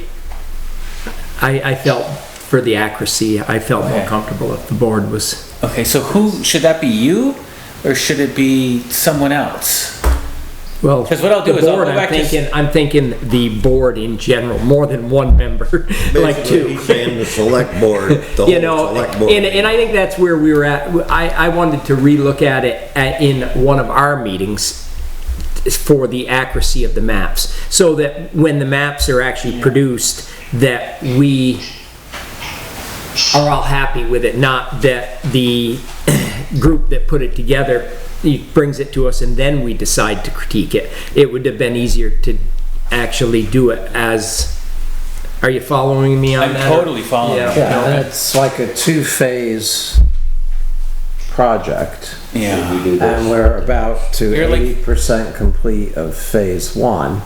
I felt for the accuracy, I felt more Okay. comfortable if the board was. Okay, so should that be you, or should it be someone else? Well, 'Cause what I'll do the is I'll board, go back to I'm thinking the board in general, more than one member, like Basically, two. he's saying the select board, the whole select board. and I think that's where we were at. I wanted to relook at it in one of our meetings for the accuracy of the maps, so that when the maps are actually produced, that we are all happy with it, not that the group that put it together brings it to us and then we decide to critique it. It would have been easier to actually do it as, are you following me on I'm that? totally following. Yeah. Yeah, and it's like a two-phase project, Yeah. We do and this. we're about to You're like- 80% complete of phase one.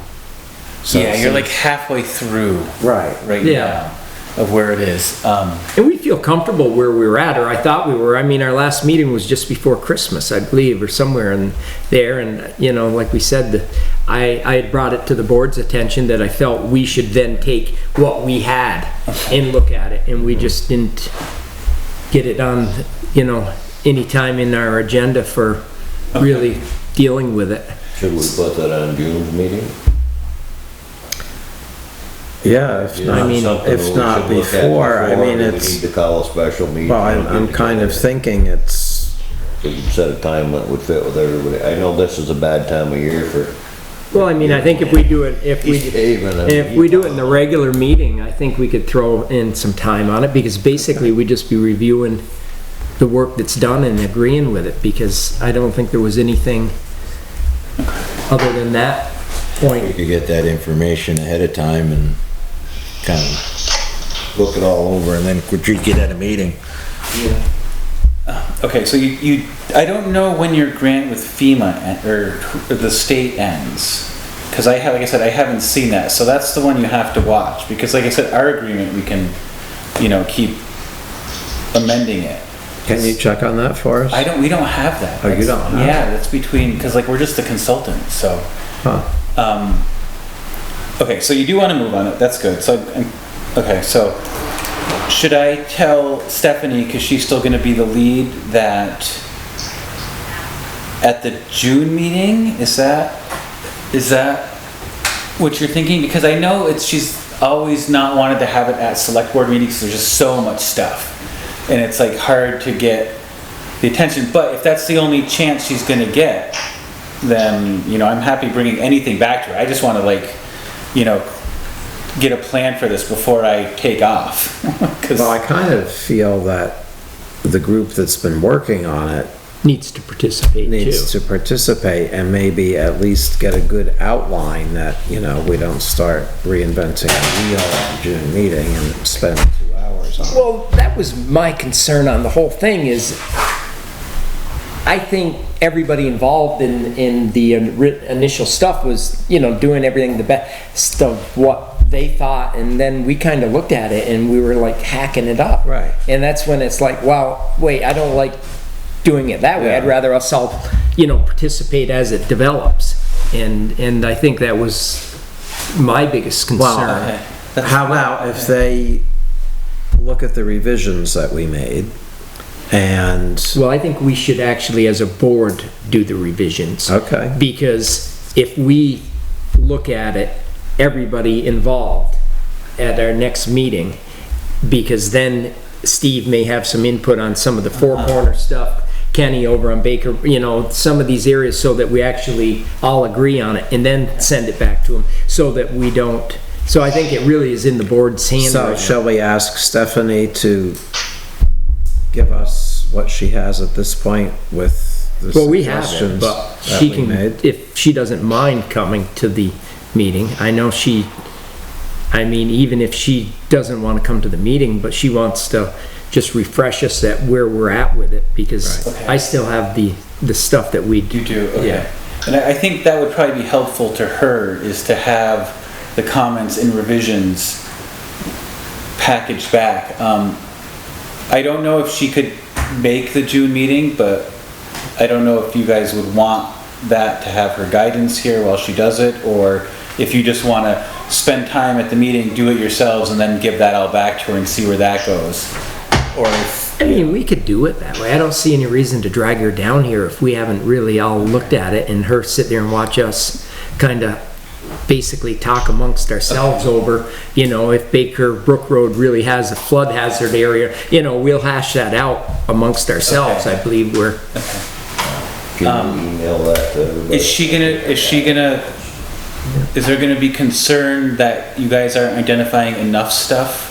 So Yeah, it you're like seems- halfway through Right. right Yeah. now of where it is. And we feel comfortable where we were at, or I thought we were. I mean, our last meeting was just before Christmas, I believe, or somewhere in there. And, like we said, I had brought it to the board's attention that I felt we should then take what we had and look at it. And we just didn't get it on, any time in our agenda for really dealing with it. Should we put that on June's meeting? Yeah, if not, Something we if not should look at before, I mean, we it's, need to call a special meeting. well, I'm kind of thinking it's, We can set a time that would fit with everybody. I know this is a bad time of year for Well, I mean, I think if we do it, if we do it in the regular meeting, I think we could throw in some time on it, because basically we'd just be reviewing the work that's done and agreeing with it, because I don't think there was anything other than that You point. could get that information ahead of time and kind of look it all over and then critique it at a meeting. Okay, so I don't know when your grant with FEMA or the state ends. Cause like I said, I haven't seen that. So that's the one you have to watch. Because like I said, our agreement, we can, keep amending it. Can you check on that for us? We don't have that. Oh, you don't have Yeah, that's between, cause like we're just a consultant, so. Huh. Okay, so you do wanna move on it, that's good. So, okay, so should I tell Stephanie, cause she's still gonna be the lead, that at the June meeting, is that what you're thinking? Because I know she's always not wanted to have it at select board meetings, there's just so much stuff. And it's like hard to get the attention, but if that's the only chance she's gonna get, then, I'm happy bringing anything back to her. I just wanna get a plan for this before I take off. 'Cause Well, I kind of feel that the group that's been working on it Needs to participate needs too. to participate and maybe at least get a good outline that, we don't start reinventing a wheel at June meeting and spend 2 hours on it. Well, that was my concern on the whole thing is, I think everybody involved in the initial stuff was, doing everything the best of what they thought, and then we kind of looked at it and we were like hacking it up. Right. And that's when it's like, well, wait, I don't like doing it that way. Yeah. I'd rather us all, participate as it develops. And I think that was my biggest concern. Well, how about if they look at the revisions that we made and... Well, I think we should actually, as a board, do the revisions. Okay. Because if we look at it, everybody involved at our next meeting, because then Steve may have some input on some of the four corner stuff, Kenny over on Baker, some of these areas, so that we actually all agree on it and then send it back to them so that we don't. So I think it really is in the board's hands So right now. shall we ask Stephanie to give us what she has at this point with the Well, we have it, suggestions but that she we can, made? if she doesn't mind coming to the meeting. I know even if she doesn't want to come to the meeting, but she wants to just refresh us at where we're at with it, because Right. Okay. I still have the stuff that we do. You do, okay. Yeah. And I think that would probably be helpful to her, is to have the comments and revisions packaged back. I don't know if she could make the June meeting, but I don't know if you guys would want that to have her guidance here while she does it, or if you just want to spend time at the meeting, do it yourselves, and then give that all back to her and see where that goes. Or if, I mean, we could do it that way. I don't see any reason to drag her down here if we haven't really all looked at it, and her sit there and watch us kind of basically talk amongst ourselves over, if Baker Brook Road really has a flood hazard area, we'll hash that out amongst ourselves. Okay. I believe we're, Can you email that to everybody? is there gonna be concern that you guys aren't identifying enough stuff?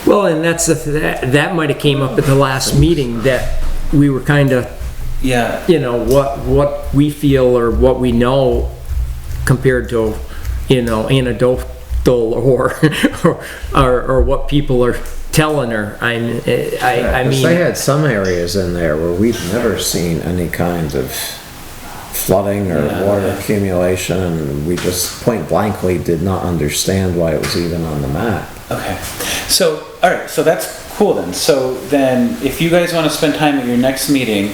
well, and that might have came up at the last meeting, that we were kind of, Yeah, what we feel or what we know compared to, anecdotal or what people are telling her. I mean, Because they had some areas in there where we've never seen any kind of flooding or water accumulation, and we just point blankly did not understand why it was even on the map. okay. So, all right, so that's cool then. So then, if you guys want to spend time at your next meeting,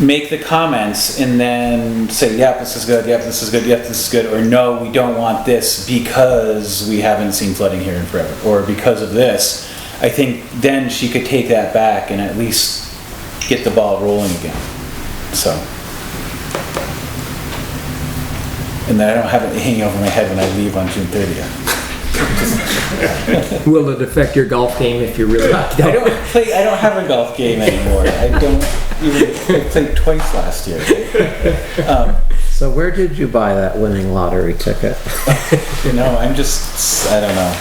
make the comments and then say, yep, this is good, yep, this is good, yep, this is good, or no, we don't want this because we haven't seen flooding here in forever, or because of this. I think then she could take that back and at least get the ball rolling again. So. And then I don't have it hanging over my head when I leave on June 30th. will it affect your golf game if you're really I don't have a golf game anymore. I played twice last year. So where did you buy that winning lottery ticket? I don't know.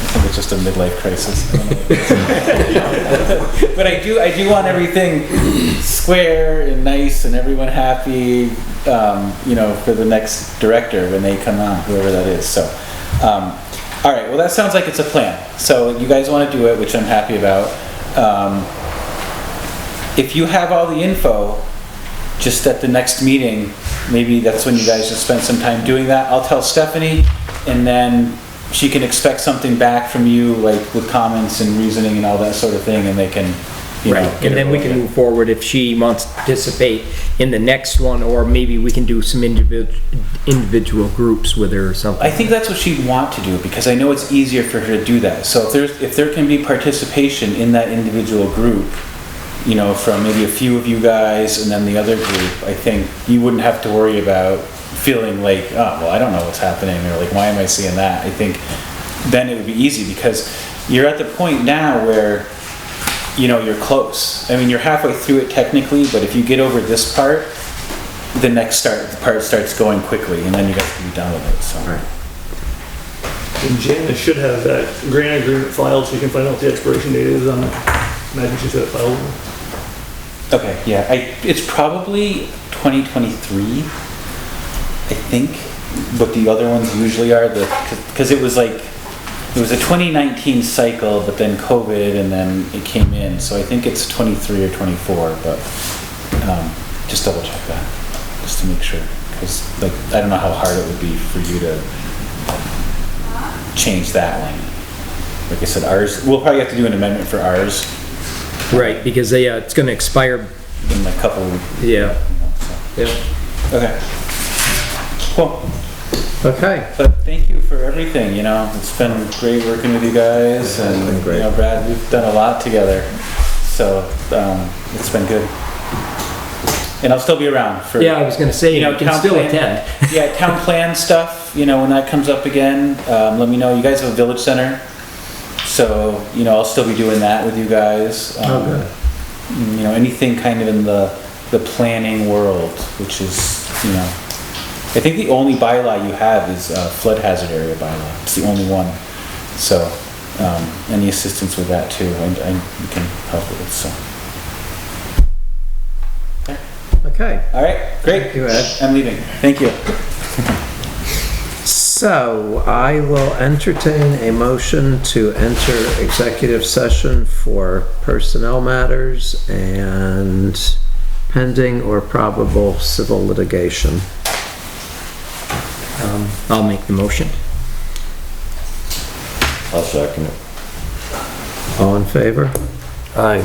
think it's just a midlife crisis. I don't know what it is. But I do want everything square and nice and everyone happy, for the next director when they come on, whoever that is. So, all right, well, that sounds like it's a plan. So you guys want to do it, which I'm happy about. If you have all the info, just at the next meeting, maybe that's when you guys just spend some time doing that. I'll tell Stephanie, and then she can expect something back from you, like with comments and reasoning and all that sort of thing, and they can, Right, and then we can move forward if she wants to participate in the next one, or maybe we can do some individual groups with her or something. I think that's what she'd want to do, because I know it's easier for her to do that. So if there can be participation in that individual group, from maybe a few of you guys and then the other group, I think you wouldn't have to worry about feeling like, oh, well, I don't know what's happening, or like, why am I seeing that? I think then it would be easy, because you're at the point now where you're close. I mean, you're halfway through it technically, but if you get over this part, the next part starts going quickly, and then you guys can be done with it. So. Right. And Janice should have that grant agreement filed, so you can find out what the expiration date is on it. Imagine she's got it filed. Okay, yeah, it's probably 2023, I think, but the other ones usually are, because it was a 2019 cycle, but then COVID, and then it came in, so I think it's 23 or 24, but just double check that, just to make sure, because I don't know how hard it would be for you to change that one. Like I said, ours, we'll probably have to do an amendment for ours. Right, because it's gonna expire. In a couple. Yeah. So. Yeah. Okay. Cool. Okay. But thank you for everything, it's been great working with you guys, and Brad, we've done a lot together, so it's been good. And I'll still be around for. Yeah, I was gonna say, you can still attend. Yeah, town plan stuff, when that comes up again, let me know. You guys have a village center, so, I'll still be doing that with you guys. Okay. Anything kind of in the planning world, which is, I think the only bylaw you have is flood hazard area bylaw. It's the only one. So, any assistance with that too, and you can help with it, so. Okay. All right, great. Thank you, Ed. I'm leaving. Thank you. So I will entertain a motion to enter executive session for personnel matters and pending or probable civil litigation. I'll make the motion. I'll second it. All in favor? Aye.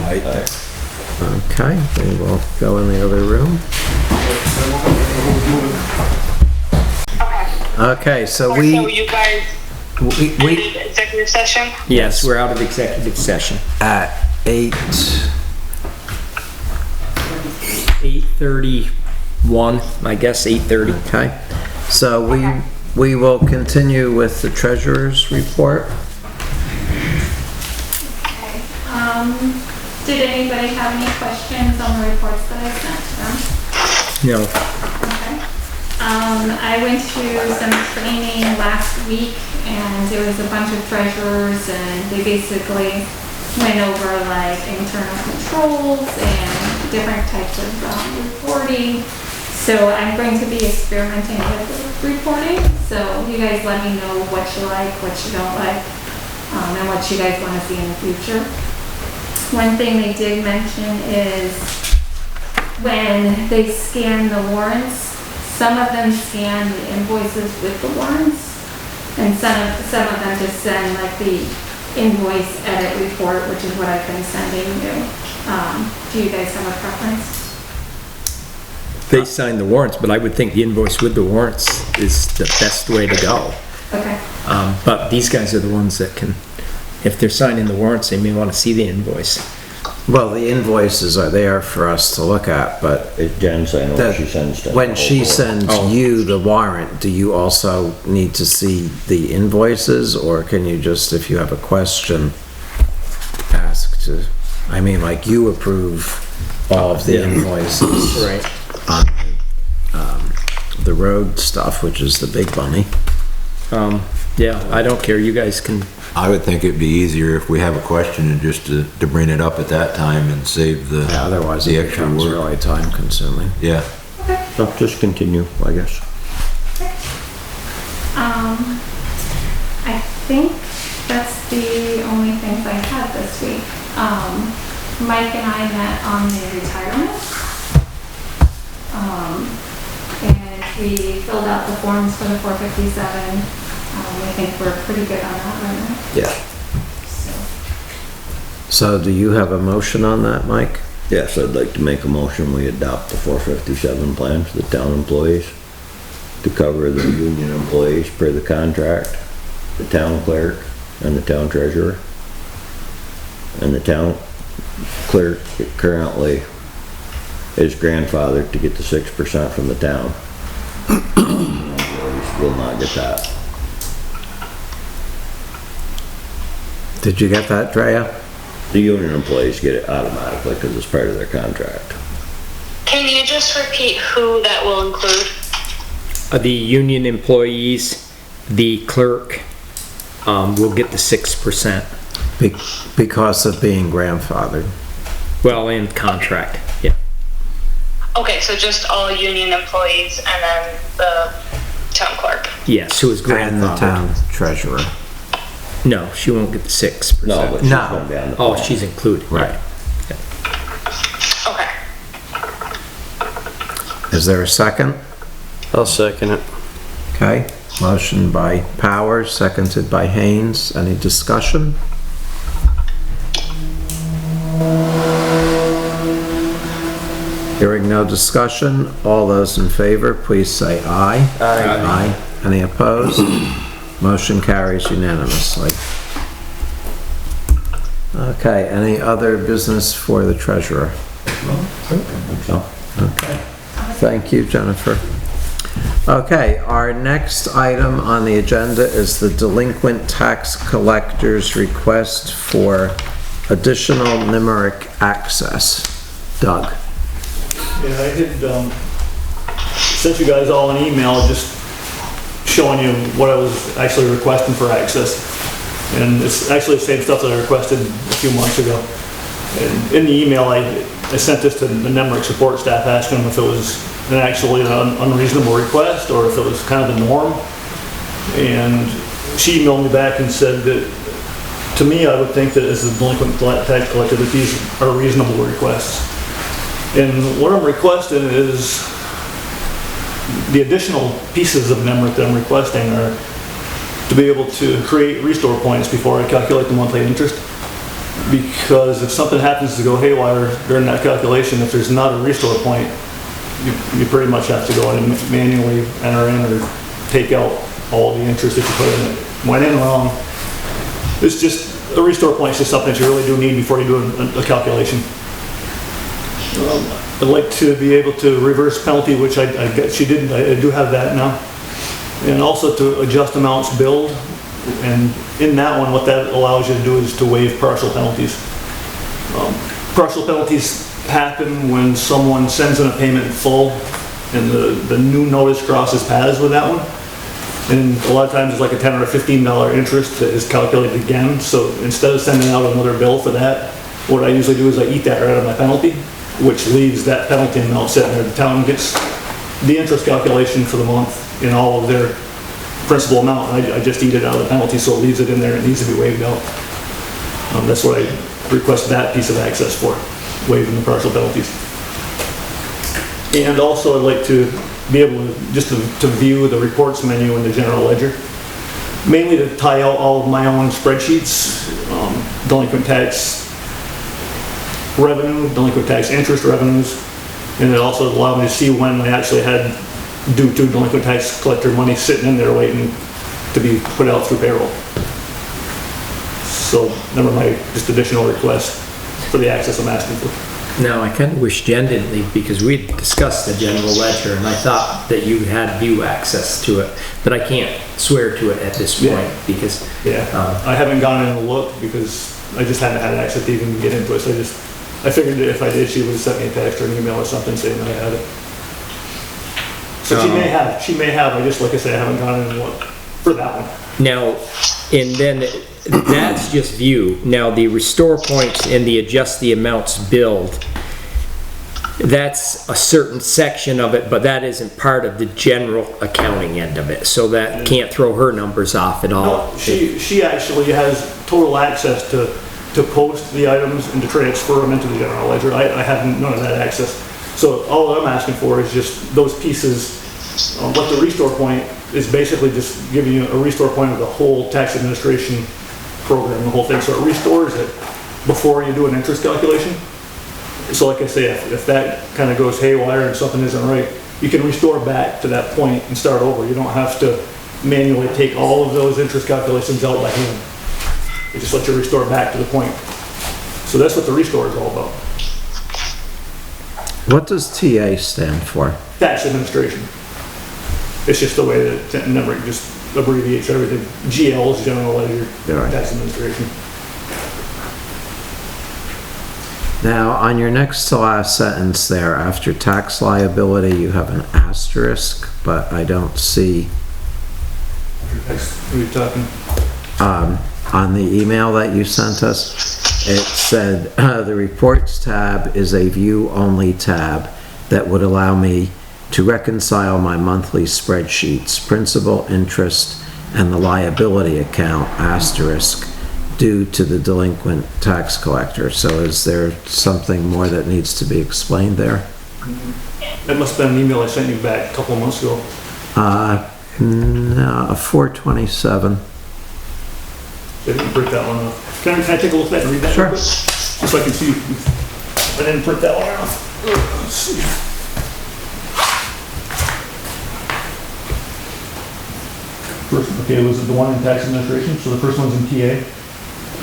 Okay, we will go in the other room. Okay, so So you guys we ended executive session? Yes, we're out of executive session. at 8:31, I guess, 8:30. Okay, so we will continue with the treasurer's report. Okay, did anybody have any questions on the reports that I sent to them? No. Okay. I went to some training last week, and there was a bunch of treasurers, and they basically went over like internal controls and different types of reporting. So I'm going to be experimenting with reporting, so you guys let me know what you like, what you don't like, and what you guys want to see in the future. One thing they did mention is when they scan the warrants, some of them scan the invoices with the warrants, and some of them just send like the invoice edit report, which is what I've been sending you. Do you guys have a preference? They sign the warrants, but I would think the invoice with the warrants is the best way to go. Okay. But these guys are the ones that can, if they're signing the warrants, they may want to see the invoice. Well, the invoices are there for us to look at, but Jen's saying when she sends to. when she sends you the warrant, do you also need to see the invoices, or can you just, if you have a question, ask to, I mean, like you approve all of the invoices. Right. On the road stuff, which is the big money. Yeah, I don't care, you guys can, I would think it'd be easier if we have a question and just to bring it up at that time and save the, Yeah, otherwise the it extra becomes work. really time consuming. Yeah. So just continue, I guess. I think that's the only things I had this week. Mike and I met on the retirement. And we filled out the forms for the 457. We think we're pretty good on that right now. Yeah. So do you have a motion on that, Mike? Yes, I'd like to make a motion, we adopt the 457 plan for the town employees to cover the union employees per the contract, the town clerk and the town treasurer. And the town clerk currently is grandfathered to get the 6% from the town. Employees will not get that. Did you get that, Drea? The union employees get it automatically because it's part of their contract. Can you just repeat who that will include? the union employees, the clerk, will get the 6%. Because of being grandfathered. Well, in contract, yeah. Okay, so just all union employees and then the town clerk. Yes, who is And the grandfathered. town treasurer. No, she won't get the 6%. No, but she's No. gonna be on the Oh, plan. she's included. Right. Okay. Is there a second? I'll second it. Okay, motion by Powers, seconded by Haines. Any discussion? Hearing no discussion, all those in favor, please say aye. Aye. Any opposed? Motion carries unanimously. Okay, any other business for the treasurer? No. Okay, thank you, Jennifer. Okay, our next item on the agenda is the Delinquent Tax Collector's Request for additional NEMRC access. Doug? Yeah, I had, sent you guys all an email just showing you what I was actually requesting for access. And it's actually the same stuff that I requested a few months ago. And in the email, I sent this to the NEMRC support staff, asking them if it was actually an unreasonable request or if it was kind of the norm. And she emailed me back and said that, to me, I would think that as a delinquent tax collector, that these are reasonable requests. And what I'm requesting is the additional pieces of NEMRC that I'm requesting are to be able to create restore points before I calculate the monthly interest. Because if something happens to go haywire during that calculation, if there's not a restore point, you pretty much have to go in and manually enter in or take out all the interest that you put in it. Went in wrong. It's just, a restore point is just something that you really do need before you do a calculation. I'd like to be able to reverse penalty, which I guess she didn't. I do have that now. And also to adjust amounts billed. And in that one, what that allows you to do is to waive partial penalties. Partial penalties happen when someone sends in a payment in full and the new notice crosses paths with that one. And a lot of times it's like a $10 or $15 interest that is calculated again. So instead of sending out another bill for that, what I usually do is I eat that right out of my penalty, which leaves that penalty amount sitting there. The town gets the interest calculation for the month in all of their principal amount. I just eat it out of the penalty, so it leaves it in there and it needs to be waived out. That's what I request that piece of access for, waiving the partial penalties. And also I'd like to be able to, just to view the reports menu in the general ledger. Mainly to tie out all of my own spreadsheets, delinquent tax revenue, delinquent tax interest revenues, and it also allowed me to see when I actually had due to delinquent tax collector money sitting in there waiting to be put out through payroll. So, number my just additional request for the access I'm asking for. Now, I kind of wish Jen didn't leave because we discussed the general ledger and I thought that you had view access to it, but I can't swear to it at this point because... Yeah, I haven't gone in and looked because I just haven't had access to even get into it, so I figured that if I did, she would have sent me a text or an email or something saying that I had it. So she may have, I just, like I said, I haven't gone in and looked. for that one. Now, and then that's just view. Now, the restore points and the adjust the amounts billed, that's a certain section of it, but that isn't part of the general accounting end of it. So that can't throw her numbers off at all. No, she actually has total access to post the items and to transfer them into the general ledger. I have none of that access. So all I'm asking for is just those pieces. What the restore point is basically just giving you a restore point of the whole tax administration program, the whole thing. So it restores it before you do an interest calculation. So like I say, if that kind of goes haywire and something isn't right, you can restore back to that point and start over. You don't have to manually take all of those interest calculations out by hand. It just lets you restore back to the point. So that's what the restore is all about. What does TA stand for? Tax administration. It's just the way that NEMRC just abbreviates everything. GL is general ledger, Right. tax administration. Now, on your next to last sentence there, after tax liability, you have an asterisk, but I don't see, What are you talking? on the email that you sent us, it said, the reports tab is a view-only tab that would allow me to reconcile my monthly spreadsheets, principal, interest, and the liability account, asterisk, due to the delinquent tax collector. So is there something more that needs to be explained there? That must have been an email I sent you back a couple of months ago. No, 427. I didn't print that one off. Can I take a look at that and read that? Sure. real quick? Just so I can see. I didn't print that one off. Let's see. First, okay, was it the one in tax administration? So the first one's in TA?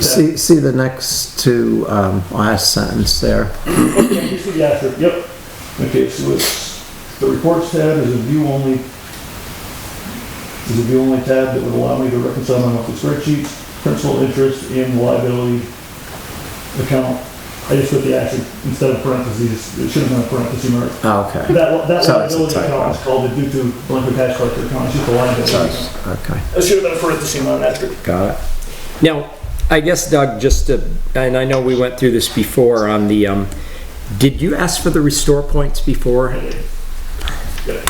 See the next to last sentence there. Okay, you see the asterisk, yep. Okay, so it's, the reports tab is a view-only tab that would allow me to reconcile my monthly spreadsheets, principal, interest, and liability account. I just put the asterisk instead of parentheses. It should have been a parenthesis mark. Oh, okay. That So it's a liability typo. account is called the due to delinquent tax collector account. It's just a liability account. Okay, It should have been a parenthesis on an asterisk. got it. Now, I guess Doug, just to, and I know we went through this before on the, did you ask for the restore points before? Yeah.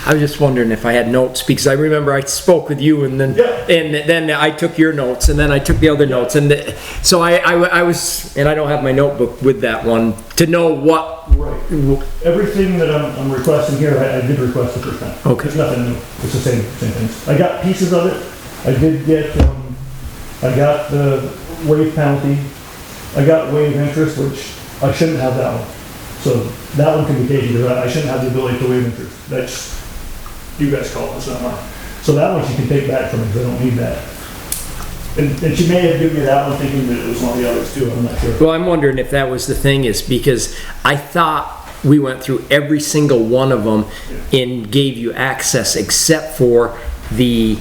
I was just wondering if I had notes, because I remember I spoke with you and then, Yeah. and then I took your notes and then I took the other notes and so I was, and I don't have my notebook with that one, to know what. Right. Everything that I'm requesting here, I did request the first time. Okay. It's nothing new. It's the same things. I got pieces of it. I did get, I got the waive penalty. I got waive interest, which I shouldn't have that one. So that one can be taken, because I shouldn't have the ability to waive interest. That's, you guys call it, it's not mine. So that one she can take back from me, because I don't need that. And she may have given me that one thinking that it was one of the others too, I'm not sure. Well, I'm wondering if that was the thing, is because I thought we went through every single one of them and gave you access except for the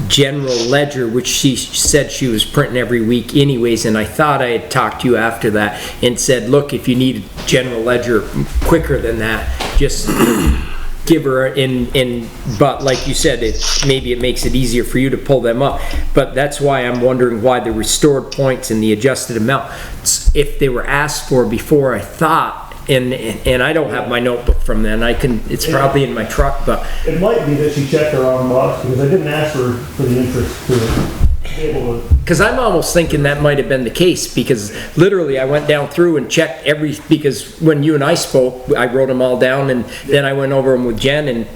general ledger, which she said she was printing every week anyways, and I thought I had talked to you after that and said, look, if you need general ledger quicker than that, just give her but like you said, maybe it makes it easier for you to pull them up. But that's why I'm wondering why the restored points and the adjusted amount, if they were asked for before, I thought, and I don't have my notebook from then, it's probably in my truck, but. It might be that she checked her own box, because I didn't ask her for the interest to be able to. Because I'm almost thinking that might have been the case, because literally I went down through and checked because when you and I spoke, I wrote them all down, and then I went over them with Jen, and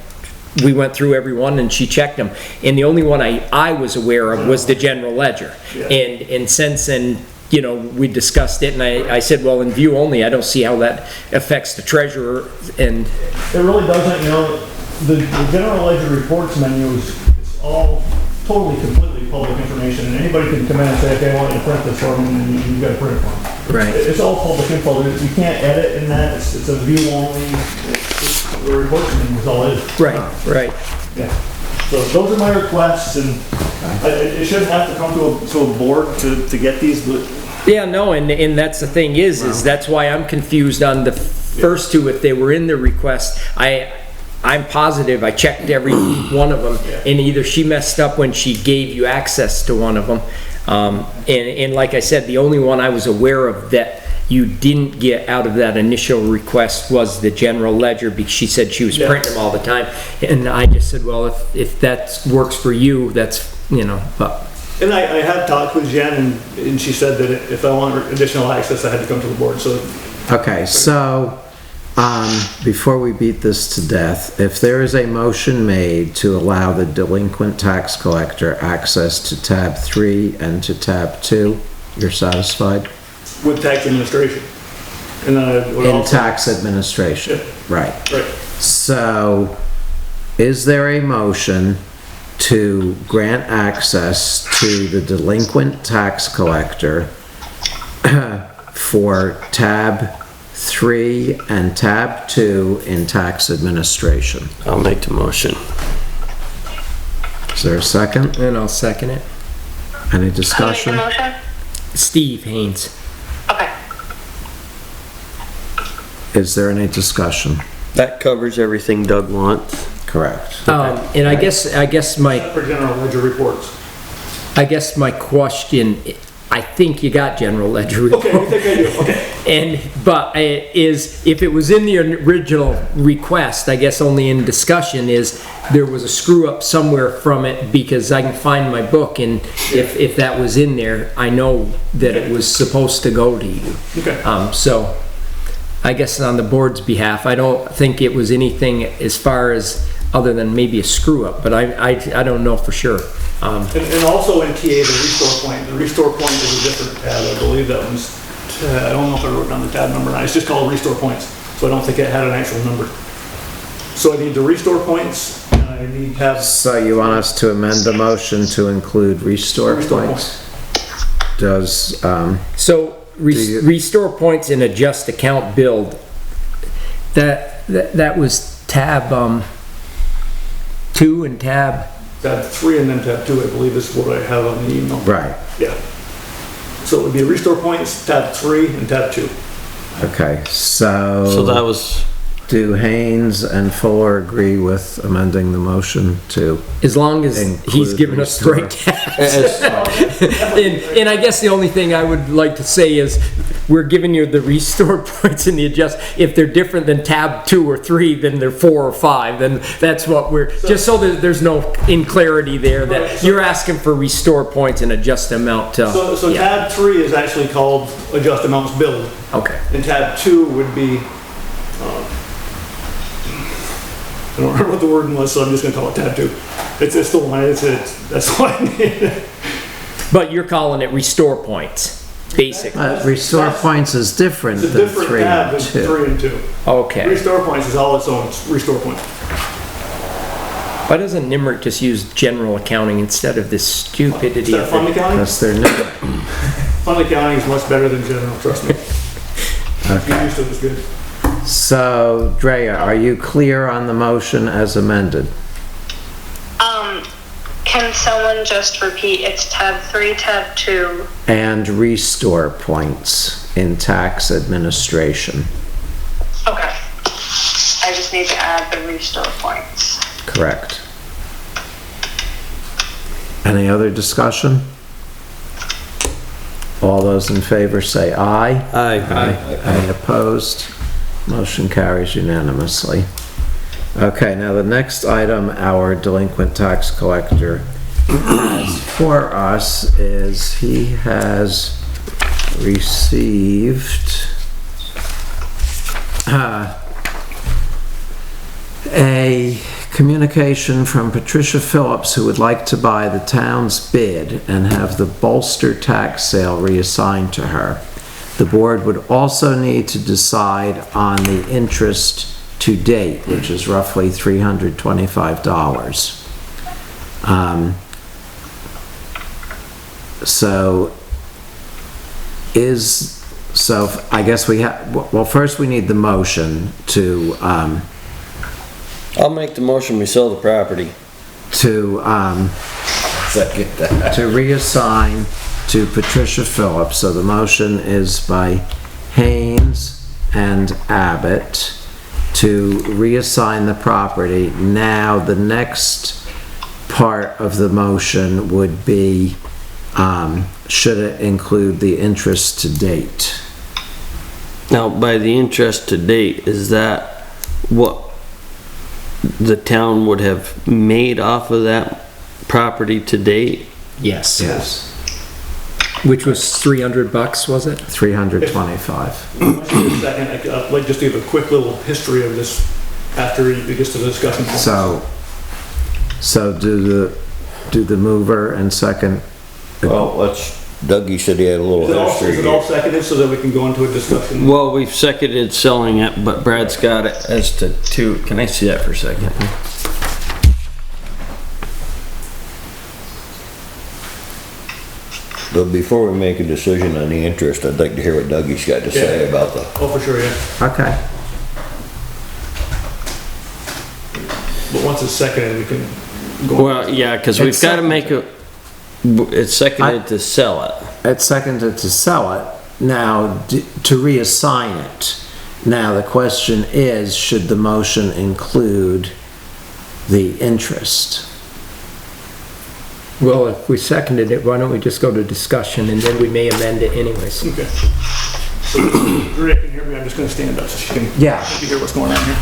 we went through every one and she checked them. And the only one I was aware of was the general ledger. Yeah. And since then, you know, we discussed it, and I said, well, in view only, I don't see how that affects the treasurer, and. It really doesn't, you know, the general ledger reports menu it's all totally, completely public information, and anybody can come in and say, okay, I want you to print this for me, and you've got to print it for them. Right. It's all public info. You can't edit in that. It's a view only. The reports menu is all it is. Right. Yeah. So those are my requests, and it shouldn't have to come to a board to get these, but. Yeah, no, and that's the thing is that's why I'm confused on the first two, if they were in the request. I'm positive I checked every one of them, and either she messed up when she gave you access to one of them. And like I said, the only one I was aware of that you didn't get out of that initial request was the general ledger, because she said she was printing them all the time. And I just said, well, if that works for you, that's, you know, but. And I have talked with Jen, and she said that if I want additional access, I had to come to the board, so. Okay, so, before we beat this to death, if there is a motion made to allow the delinquent tax collector access to tab 3 and to tab 2, you're satisfied? With tax administration. And then I would In also. tax administration, Yeah. right. Right. So, is there a motion to grant access to the delinquent tax collector for tab 3 and tab 2 in tax administration? I'll make the motion. Is there a second? And I'll second it. Any Who made the discussion? motion? Steve Haines. Okay. Is there any discussion? That covers everything Doug wants. Correct. And I guess my For general ledger reports. my question, I think you got general ledger report. Okay, you think I do, okay. But is, if it was in the original request, I guess only in discussion, is there was a screw up somewhere from it, because I can find my book, and if that was in there, I know that it was supposed to go to you. Okay. So I guess on the board's behalf, I don't think it was anything as far as, other than maybe a screw up, but I don't know for sure. And also in TA, the restore point is a different tab, I believe that one's, I don't know if I wrote down the tab number, it's just called restore points, so I don't think it had an actual number. So I need the restore points, and I need tabs. So you want us to amend the motion to include restore points? Does, So you- restore points and adjust account build, that was tab 2 and tab. Tab 3 and then tab 2, I believe is what I have on the email. right, Yeah. So it would be restore points, tab 3 and tab 2. okay, So that was, do Haines and Fuller agree with amending the motion to? As long as he's Include giving us the right restore. tabs. And I guess the only thing I would like to say is, we're giving you the restore points and the adjust. If they're different than tab 2 or 3, then they're 4 or 5, then that's what we're, just so that there's no inclarity there, that you're asking for restore points and adjust amount to. So yeah. tab 3 is actually called adjust amounts billed, Okay. and tab 2 would be, I don't remember what the wording was, so I'm just gonna call it tab 2. It's the one, that's what I need. But you're calling it restore points, basically. Restore points is different It's a than different 3 tab and than 2. 3 and 2. Okay. Restore points is all its own, it's restore points. Why doesn't NEMRC just use general accounting instead of this stupidity Is that of fund it? accounting? That's their new. Fund accounting is much better than general, trust me. Get used to it, it's good. So, Drea, are you clear on the motion as amended? Can someone just repeat, it's tab 3, tab 2? And restore points in tax administration, Okay. I just need to add the restore points. correct? Any other discussion? All those in favor say aye. aye. Any opposed? Motion carries unanimously. Okay, now the next item our delinquent tax collector has for us is he has received a communication from Patricia Phillips, who would like to buy the town's bid and have the bolster tax sale reassigned to her. The board would also need to decide on the interest to date, which is roughly $325. So I guess we have, well, first we need the motion to, I'll make the motion, we sell the property. to reassign to Patricia Phillips. So the motion is by Haines and Abbott to reassign the property. Now, the next part of the motion would be, should it include the interest to date? Now, by the interest to date, is that what the town would have made off of that property to date? Yes. Yes. Which was $300, was it? 325. Second, I'd like just to give a quick little history of this after it gets to the discussion. So do the mover and second. Well, Dougie said he had a little history. Is it all seconded so that we can go into a discussion? Well, we've seconded selling it, but Brad's got it as to two. Can I see that for a second? But before we make a decision on the interest, I'd like to hear what Dougie's got to say about the... Oh, for sure, yeah. Okay. But once it's seconded, we can go. Well, yeah, because we've It's got to make a, it's seconded to sell it. It's seconded to sell it. Now, to reassign it. Now, the question is, should the motion include the interest? Well, if we seconded it, why don't we just go to discussion and then we may amend it anyways. Okay. So Rick can hear me, I'm just gonna stand up so she can maybe hear what's going on here.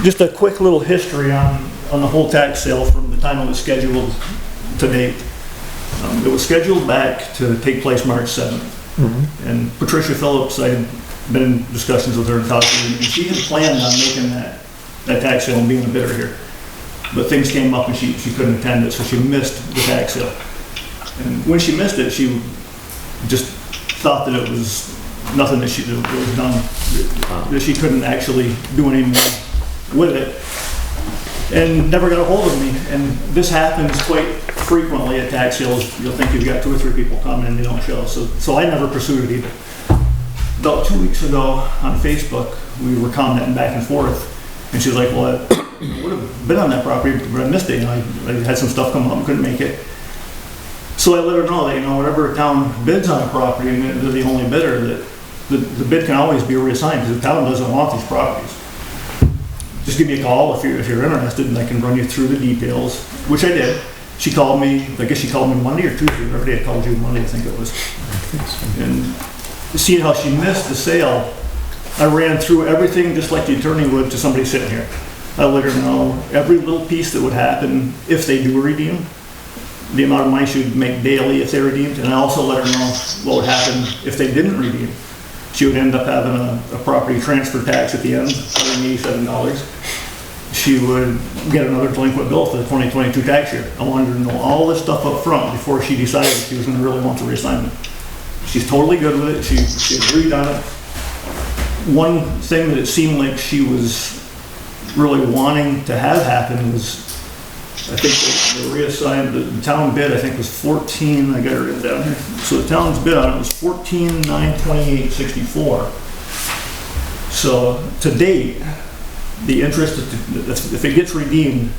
Just a quick little history on the whole tax sale from the time it was scheduled to date. It was scheduled back to take place March 7th. Mm-hmm. And Patricia Phillips, I had been in discussions with her and talked to her, and she had planned on making that tax sale and being a bidder here. But things came up and she couldn't attend it, so she missed the tax sale. And when she missed it, she just thought that it was nothing that was done, that she couldn't actually do any more with it, and never got a hold of me. And this happens quite frequently at tax sales. You'll think you've got 2 or 3 people coming and they don't show. So I never pursued it either. About 2 weeks ago on Facebook, we were commenting back and forth, and she was like, well, I would have been on that property, but I missed it. I had some stuff come up and couldn't make it. So I let her know that, whatever a town bids on a property, and they're the only bidder, that the bid can always be reassigned, because the town doesn't want these properties. Just give me a call if you're interested, and I can run you through the details, which I did. She called me, I guess she called me Monday or Tuesday, whatever day I called you, Monday I think it was. And seeing how she missed the sale, I ran through everything just like the attorney would to somebody sitting here. I let her know every little piece that would happen if they do redeem, the amount of money she would make daily if they redeemed, and I also let her know what would happen if they didn't redeem. She would end up having a property transfer tax at the end, $187. She would get another delinquent bill for the 2022 tax year. I wanted her to know all this stuff up front before she decided she was going to really want the reassignment. She's totally good with it. She agreed on it. One thing that it seemed like she was really wanting to have happen was, I think the reassigned, the town bid, I think was 14, I got it written down here. So the town's bid on it was 14,928.64. So to date, the interest, if it gets redeemed,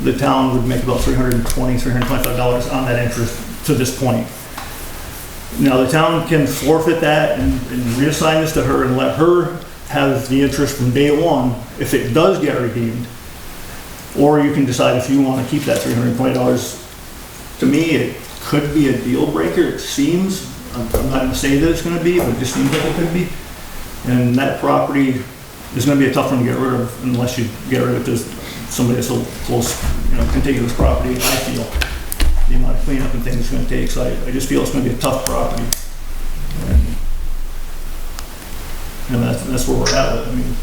the town would make about $320, $325 on that interest to this point. Now the town can forfeit that and reassign this to her and let her have the interest from day one if it does get redeemed. Or you can decide if you want to keep that $320. To me, it could be a deal breaker, it seems. I'm not going to say that it's going to be, but it just seems like it could be. And that property is going to be a tough one to get rid of unless you get rid of it to somebody that's so close, contiguous property. I feel the amount of cleanup and things it's going to take, so I just feel it's going to be a tough property. And that's where we're at with it. I mean,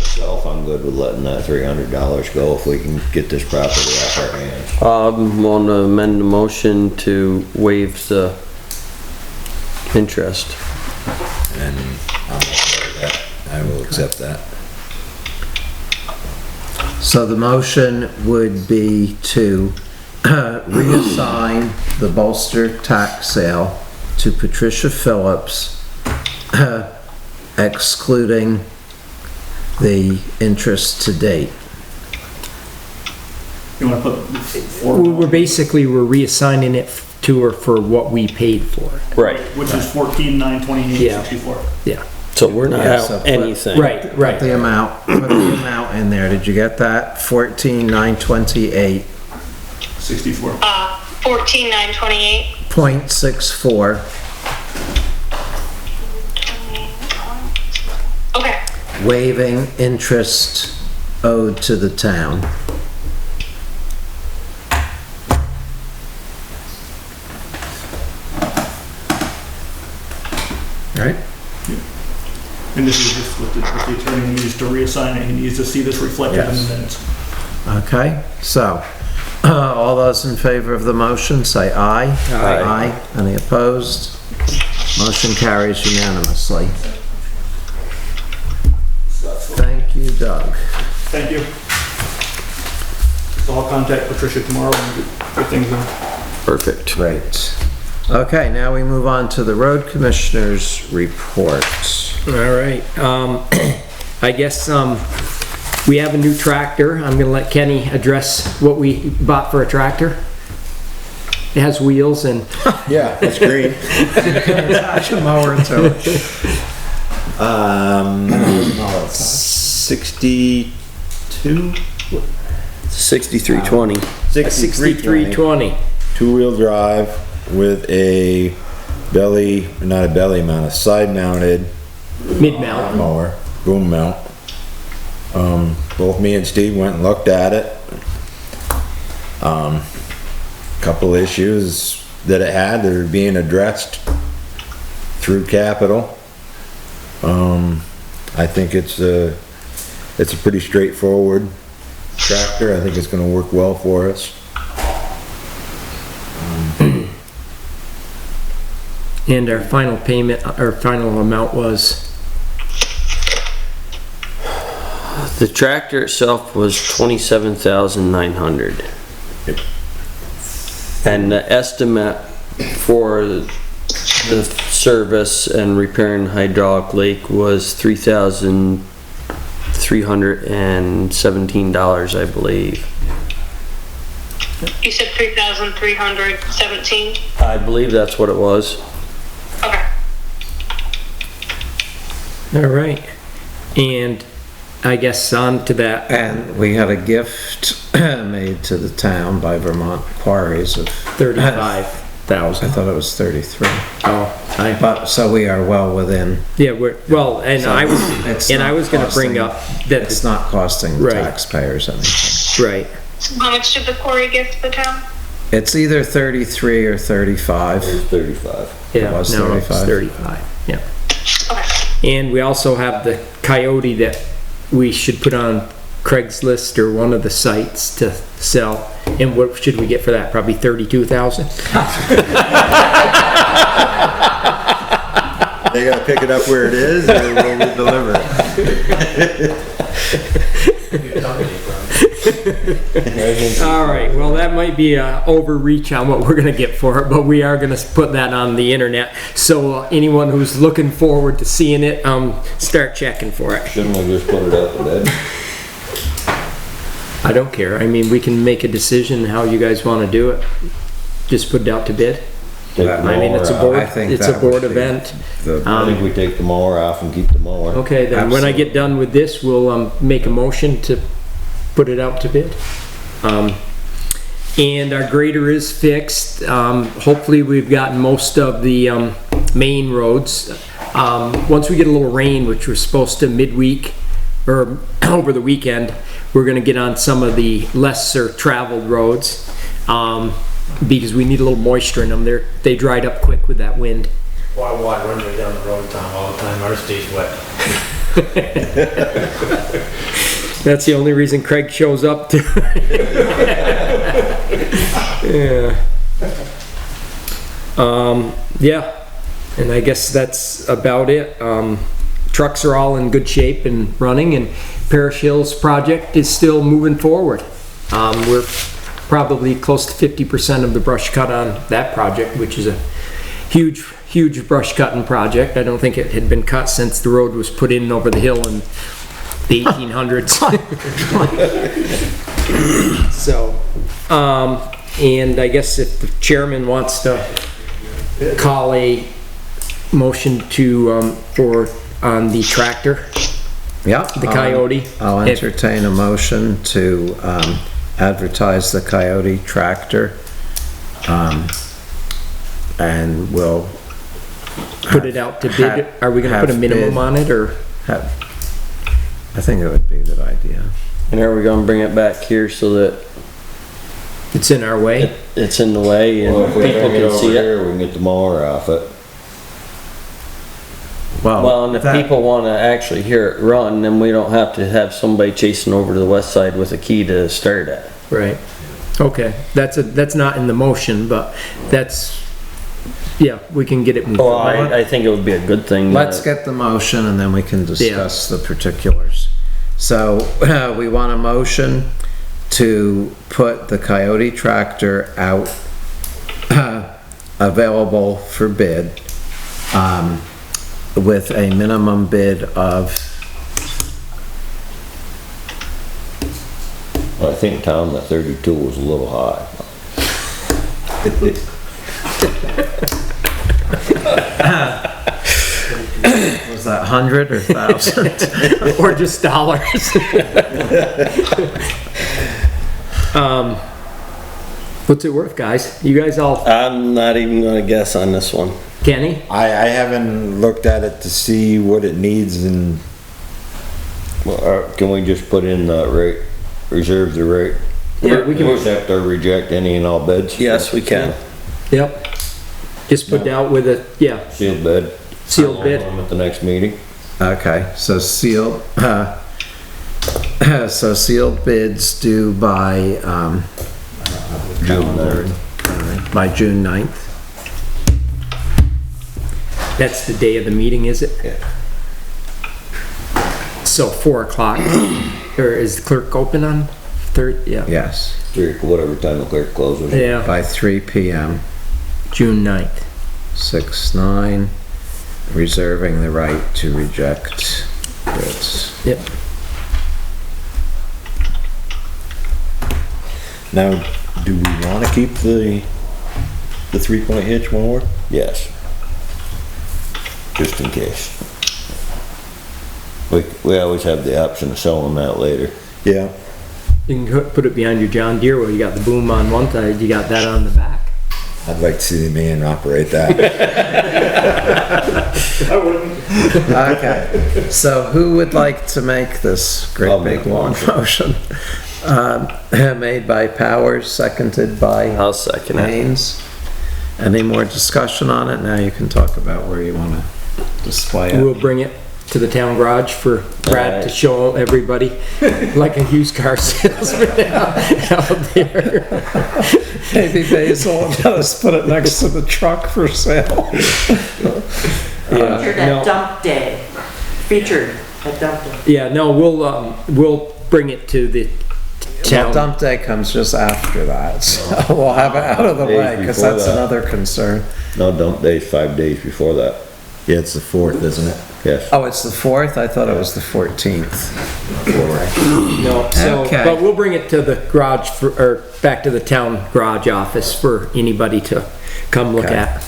myself, I'm good with letting that $300 go if we can get this property off our hands. I want to amend the motion to waive the interest. And I will accept that. So the motion would be to reassign the Bolster tax sale to Patricia Phillips, excluding the interest to date. you want to put We're reassigning it to her for what we paid for it. Right. which is 14,928.64. Yeah. So we're not Yeah, so out put- anything. Right, Put right. the amount in there. Did you get that? 14,928.64. 64. 14,928. 0.64, Okay, waiving interest owed to the town. Right? And this is just what the attorney needs to reassign it. He needs to see this reflected in Yes. the minutes. Okay, so, all those in favor of the motion, say aye. Aye. Any opposed? Motion carries unanimously. Thank you, Doug. Thank you. So I'll contact Patricia tomorrow and get things done. Perfect. Great. Okay, now we move on to the road commissioner's report. All right, I guess, we have a new tractor. I'm gonna let Kenny address what we bought for a tractor. It has wheels and, Yeah, that's great. Attach a mower to it. 62? 6320. 6320. Two-wheel drive with a belly, not a belly mount, a side mounted Mid-mount. mower, boom mount. Both me and Steve went and looked at it. Couple issues that it had that are being addressed through capital. I think it's a pretty straightforward tractor. I think it's gonna work well for us. And our final payment, our final amount was, The tractor itself was 27,900. And the estimate for the service and repairing hydraulic leak was $3,317, I believe. you said 3,317? I believe that's what it was. Okay. all right. And I guess on to that, And we had a gift made to the town by Vermont Quarries of, I 35,000. thought it was 33. Oh, But, so we are well within. yeah, well, and So I it's was not gonna bring costing- up that, It's not costing the Right. taxpayers anything. right, So how much did the quarry give to the town? It's either 33 or 35. 35. yeah, was no, it's 35. 35, yeah. Okay. And we also have the Coyote that we should put on Craigslist or one of the sites to sell. And what should we get for that? Probably 32,000? They gotta pick it up where it is, or will we deliver it? All right, well, that might be a overreach on what we're gonna get for it, but we are gonna put that on the internet. So anyone who's looking forward to seeing it, start checking for it. Shouldn't we just put it out to bid? I don't care. I mean, we can make a decision how you guys wanna do it. Just put it out to bid. Take the I mean, it's a mower board, I think it's a that would board be event. The- off. I think we take the mower off and keep the mower. Okay, then when I get done with this, we'll, make a motion to put it out to bid. And our grader is fixed. Hopefully we've gotten most of the, main roads. Once we get a little rain, which we're supposed to midweek or over the weekend, we're gonna get on some of the lesser traveled roads. Because we need a little moisture in them. They dried up quick with that wind. Well, water runs right down the road, Tom, all the time. Our stays wet. That's the only reason Craig shows up to. Yeah. Yeah, and I guess that's about it. Trucks are all in good shape and running, and Parish Hills project is still moving forward. We're probably close to 50% of the brush cut on that project, which is a huge brush cutting project. I don't think it had been cut since the road was put in over the hill in the 1800s. So, and I guess if the chairman wants to call a motion to, for on the tractor, Yeah. the Coyote. I'll If- entertain a motion to advertise the Coyote tractor. And we'll Put it out to bid. have- Are we gonna put a have minimum bid. on it, or? have, I think it would be a good idea. And are we gonna bring it back here so that It's in our way? it's in the way and Well, if we people bring it can over see it? here, we can get the mower off it. Well, and if that- people wanna actually hear it run, then we don't have to have somebody chasing over to the west side with a key to start it. Right. Okay, that's not in the motion, but that's, yeah, we can get it moved. Well, I think it would be a good thing. Let's that- get the motion and then we can discuss the particulars. So, we want a motion to put the Coyote tractor out, available for bid, with a minimum bid of, I think, Tom, that 32 was a little high. was that 100 or 1,000? Or just dollars. What's it worth, guys? You guys all, I'm not even gonna guess on this one. Kenny? I haven't looked at it to see what it needs and Well, can we just put in the rate, reserve the rate? Yeah, we can- Accept or reject any and all bids? Yes, we can. Yep. Just put out with a, yeah, Sealed bid? sealed bid. At the next meeting? Okay, so sealed, so sealed bids due by, June 3rd. by June 9th. That's the day of the meeting, is it? Yeah. So 4 o'clock, or is the clerk open on third? Yeah. Yes, Whatever time the clerk closes. Yeah, by 3 PM, June 9th. 6/9, reserving the right to reject bids. Yep. now, do we wanna keep the 3-point hitch mower? Yes. Just in case. We always have the option of selling that later. Yeah. You can put it behind your John Deere where you got the boom on one side, you got that on the back. I'd like to see the man operate that. I wouldn't. Okay, so who would like to make this I'll great make big the long motion? Made by Powers, seconded by I'll second it. Haines. Any more discussion on it? Now you can talk about where you want to display We'll it. bring it to the town garage for Brad to show everybody, like a used car salesman out there. Maybe Basil will let us put it next to the truck for sale. Featured no. at dump day. Featured at dump day. Yeah, no, we'll bring it to the Well, town. dump day comes just after that, so we'll have it out of the way, because Before that's that. another concern. No, dump day's 5 days before that. Yeah, it's the 4th, isn't it? Yes. Oh, it's the 4th? I thought it was the 14th. No, so, Okay. but we'll bring it to the garage for, or back to the town garage office for anybody to come look Okay. at.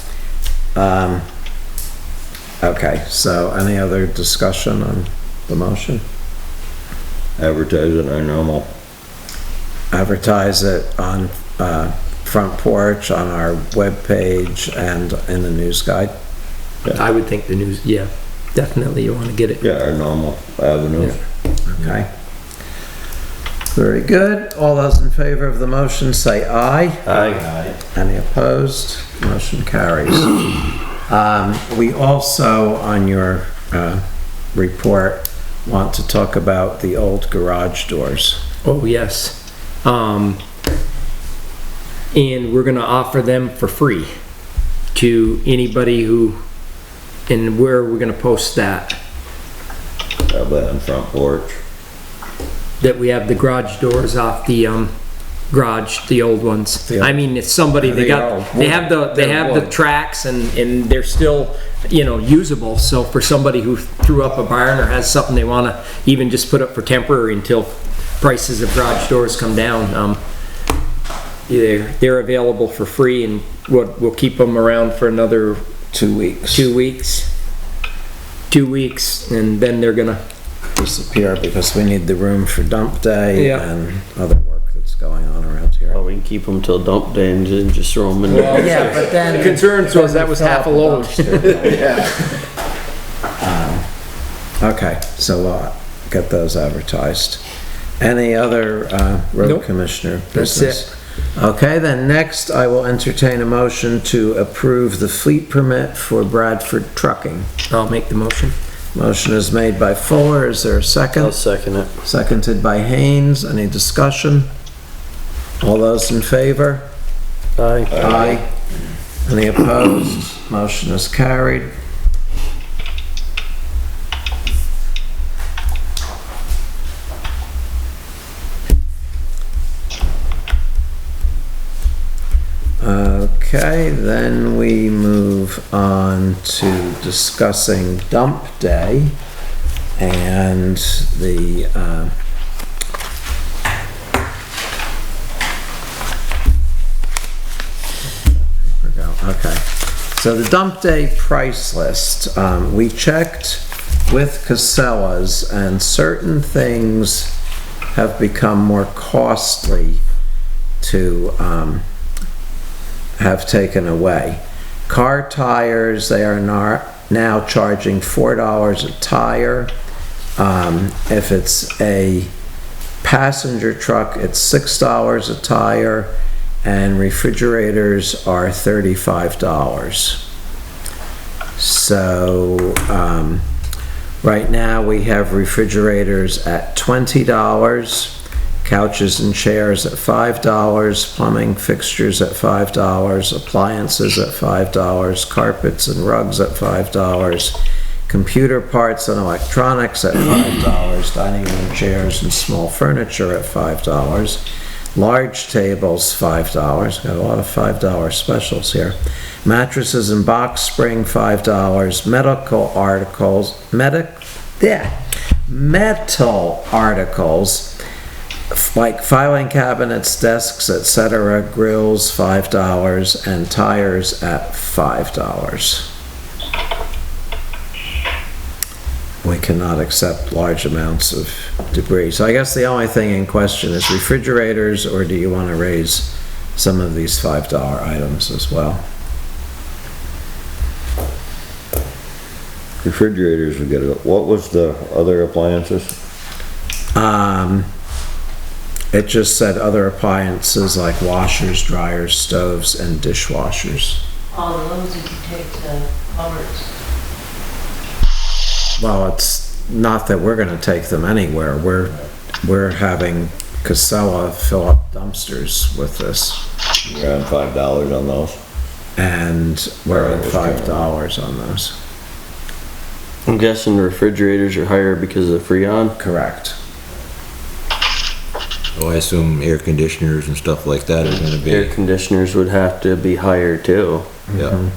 Okay, so any other discussion on the motion? Advertise it our normal. Advertise it on, front porch, on our webpage, and in the news guide? I would think the news, yeah, definitely you want to get it. Yeah, our normal avenues. Okay. Very good. All those in favor of the motion say aye. Aye. Any opposed? Motion carries. We also, on your report, want to talk about the old garage doors. Oh, yes. And we're gonna offer them for free to anybody who, and where we're gonna post that, Abbott on front porch. that we have the garage doors off the, garage, the old ones. The old- I mean, it's somebody, they They are got, they have the, they they're have the wood. tracks and they're still, you know, usable. So for somebody who threw up a barn or has something they wanna even just put up for temporary until prices of garage doors come down, they're available for free, and we'll keep them around for another 2 weeks. 2 weeks. 2 weeks, and then they're gonna, Disappear because we need the room for dump day Yeah. and other work that's going on around here. Well, we can keep them till dump day and just throw them in there. Yeah, but then. the concern was that was half a load. Okay, so we'll get those advertised. Any other road Nope. commissioner That's business? Okay, then next I will entertain a motion to approve the fleet permit for Bradford Trucking. I'll make the motion. Motion is made by Fuller, is there a I'll second? second it. Seconded by Haines, any discussion? All those in favor? Aye. Aye. Any opposed? Motion is carried. Okay, then we move on to discussing dump day and the, okay. So the dump day price list, we checked with Casella's and certain things have become more costly to, have taken away. Car tires, they are now charging $4 a tire. If it's a passenger truck, it's $6 a tire, and refrigerators are $35. So, right now we have refrigerators at $20, couches and chairs at $5, plumbing fixtures at $5, appliances at $5, carpets and rugs at $5, computer parts and electronics at $5, dining room chairs and small furniture at $5, large tables $5, got a lot of $5 specials here, mattresses and box spring $5, metal articles like filing cabinets, desks, etc., grills $5, and tires at $5. We cannot accept large amounts of debris. So I guess the only thing in question is refrigerators, or do you want to raise some of these $5 items as well? Refrigerators we get, what was the other appliances? It just said other appliances like washers, dryers, stoves, and dishwashers. All of those you can take to Hubbard's. Well, it's not that we're gonna take them anywhere. We're having Casella fill up dumpsters with this. You're on $5 on those? And we're at $5 on those. I'm guessing the refrigerators are higher because of Freon? Correct. So I assume air conditioners and stuff like that are gonna Air be, conditioners would have to be higher too. yeah.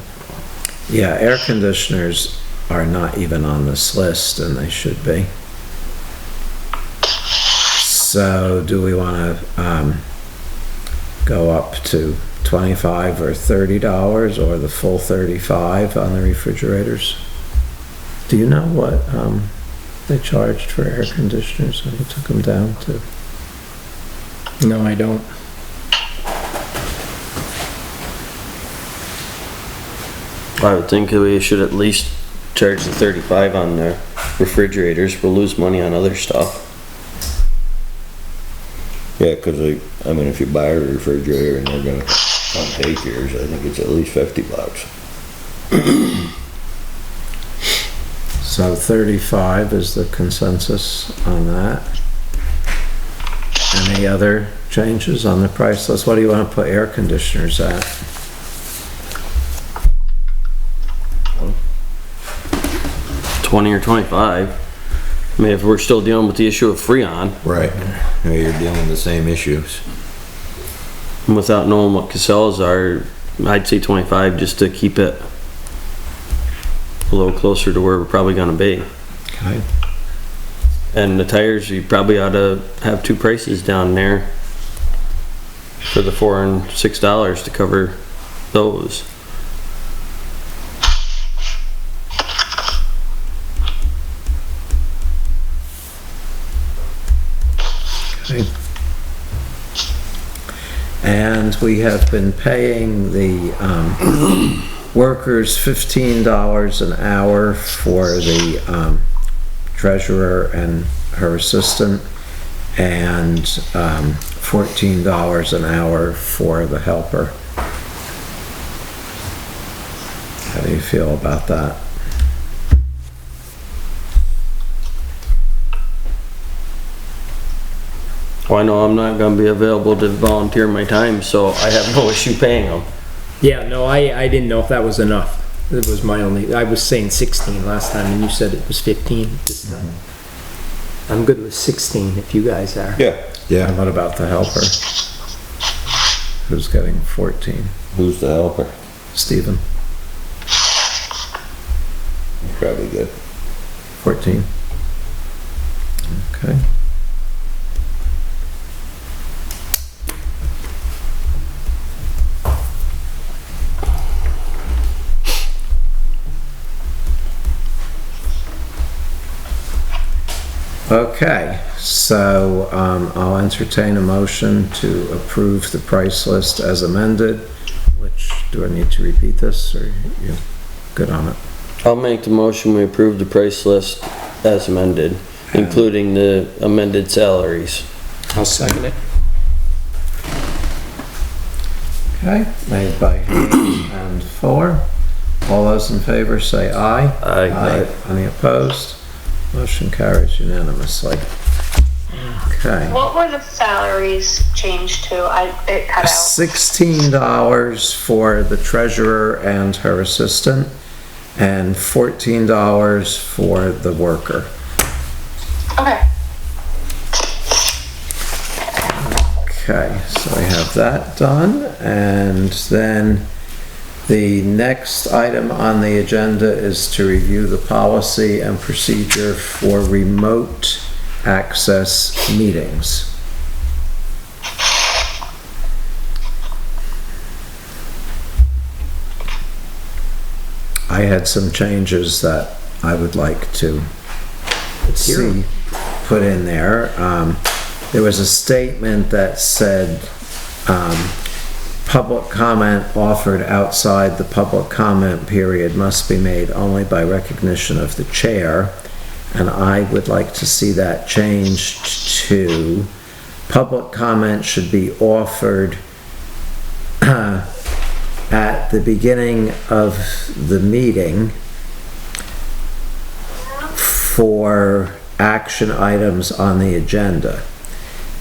Yeah, air conditioners are not even on this list, and they should be. So do we wanna, go up to $25 or $30, or the full $35 on the refrigerators? Do you know what, they charged for air conditioners when you took them down to? No, I don't. I would think that we should at least charge the 35 on the refrigerators. We'll lose money on other stuff. Yeah, cause I mean, if you buy a refrigerator and they're gonna come take yours, I think it's at least $50. So 35 is the consensus on that. Any other changes on the price list? What do you want to put air conditioners at? $20 or $25. I mean, if we're still dealing with the issue of Freon, Right. Yeah, you're dealing with the same issues. and without knowing what Casella's are, I'd say 25 just to keep it a little closer to where we're probably gonna be. Okay. And the tires, you probably ought to have two prices down there for the $4 and $6 to cover those. Okay. And we have been paying the workers $15 an hour for the treasurer and her assistant, and $14 an hour for the helper. How do you feel about that? Well, I know I'm not gonna be available to volunteer my time, so I have no issue paying them. Yeah, no, I didn't know if that was enough. It was my only, I was saying 16 last time and you said it was 15 this time. I'm good with 16 if you guys are. Yeah. Yeah. And what about the helper? Who's getting 14? Who's the helper? Stephen, Probably good. 14? Okay. Okay, so I'll entertain a motion to approve the price list as amended, which, do I need to repeat this, or you good on it? I'll make the motion, we approve the price list as amended, including the amended salaries. I'll second it. Okay, made by Haines and Fuller. All those in favor say aye. Aye. Any opposed? Motion carries unanimously. Okay. What were the salaries changed to? It cut out. $16 for the treasurer and her assistant, and $14 for the worker. Okay. Okay, so we have that done, and then the next item on the agenda is to review the policy and procedure for remote access meetings. I had some changes that I would like to see put in there. There was a statement that said, public comment offered outside the public comment period must be made only by recognition of the chair, and I would like to see that changed to public comment should be offered at the beginning of the meeting for action items on the agenda.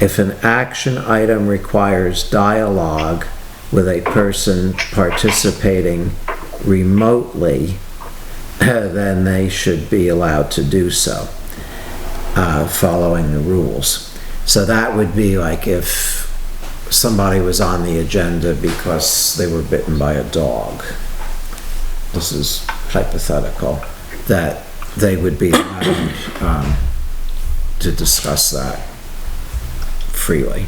If an action item requires dialogue with a person participating remotely, then they should be allowed to do so, following the rules. So that would be like if somebody was on the agenda because they were bitten by a dog. This is hypothetical, that they would be allowed to discuss that freely.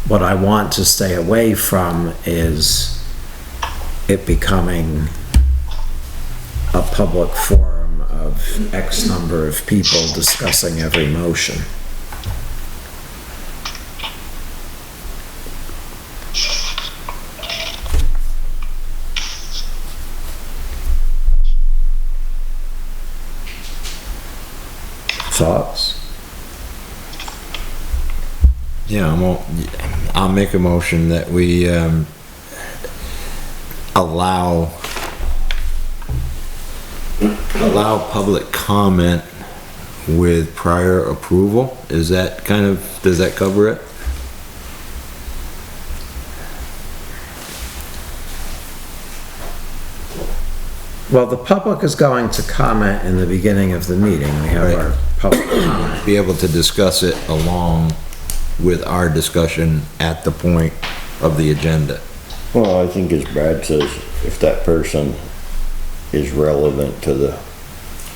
What I want to stay away from is it becoming a public forum of X number of people discussing every motion. Thoughts? Yeah, I'll make a motion that we allow public comment with prior approval. Is that kind of, does that cover it? Well, the public is going to comment in the beginning of the meeting. We have Right. our public comment. Be able to discuss it along with our discussion at the point of the agenda. Well, I think as Brad says, if that person is relevant to the,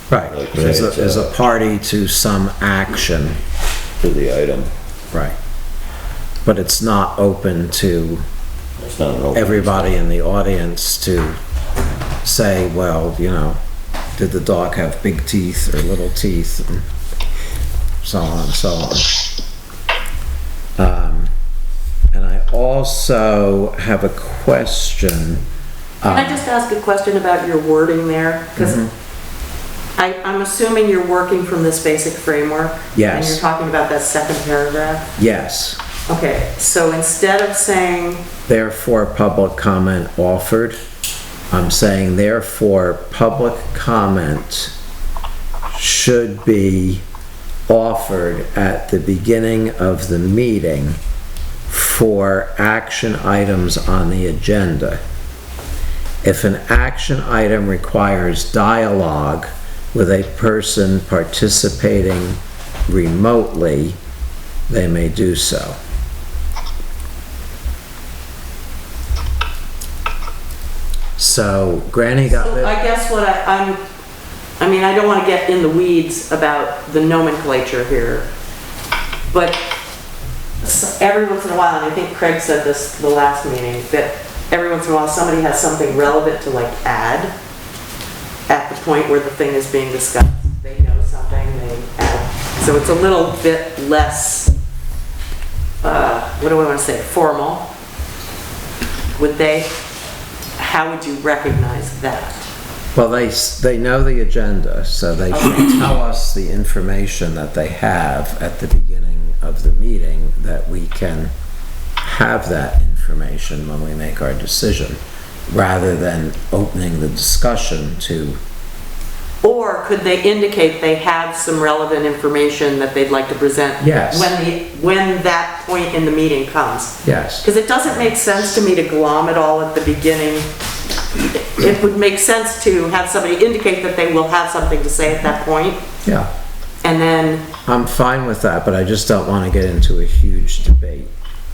Right, Like as a party to some action. to the item, Right. But it's not open to it's not an open. everybody in the audience to say, well, you know, did the dog have big teeth or little teeth? so on and so on. And I also have a question. Can I just ask a question about your wording there? Because I'm assuming you're working from this basic framework? Yes. And you're talking about that second paragraph? Yes. Okay, so instead of saying, Therefore, public comment offered, I'm saying therefore, public comment should be offered at the beginning of the meeting for action items on the agenda. If an action item requires dialogue with a person participating remotely, they may do so. So Granny got so it. I guess what I mean, I don't want to get in the weeds about the nomenclature here, but every once in a while, and I think Craig said this the last meeting, that every once in a while somebody has something relevant to like add at the point where the thing is being discussed. They know something, they add. So it's a little bit less, what do I want to say, formal. How would you recognize that? Well, they know the agenda, so they should tell us the information that they have at the beginning of the meeting, that we can have that information when we make our decision, rather than opening the discussion to... Or could they indicate they have some relevant information that they'd like to present? Yes. When that point in the meeting comes? Yes. Because it doesn't make sense to me to glom it all at the beginning. It would make sense to have somebody indicate that they will have something to say at that point. Yeah. And then... I'm fine with that, but I just don't want to get into a huge debate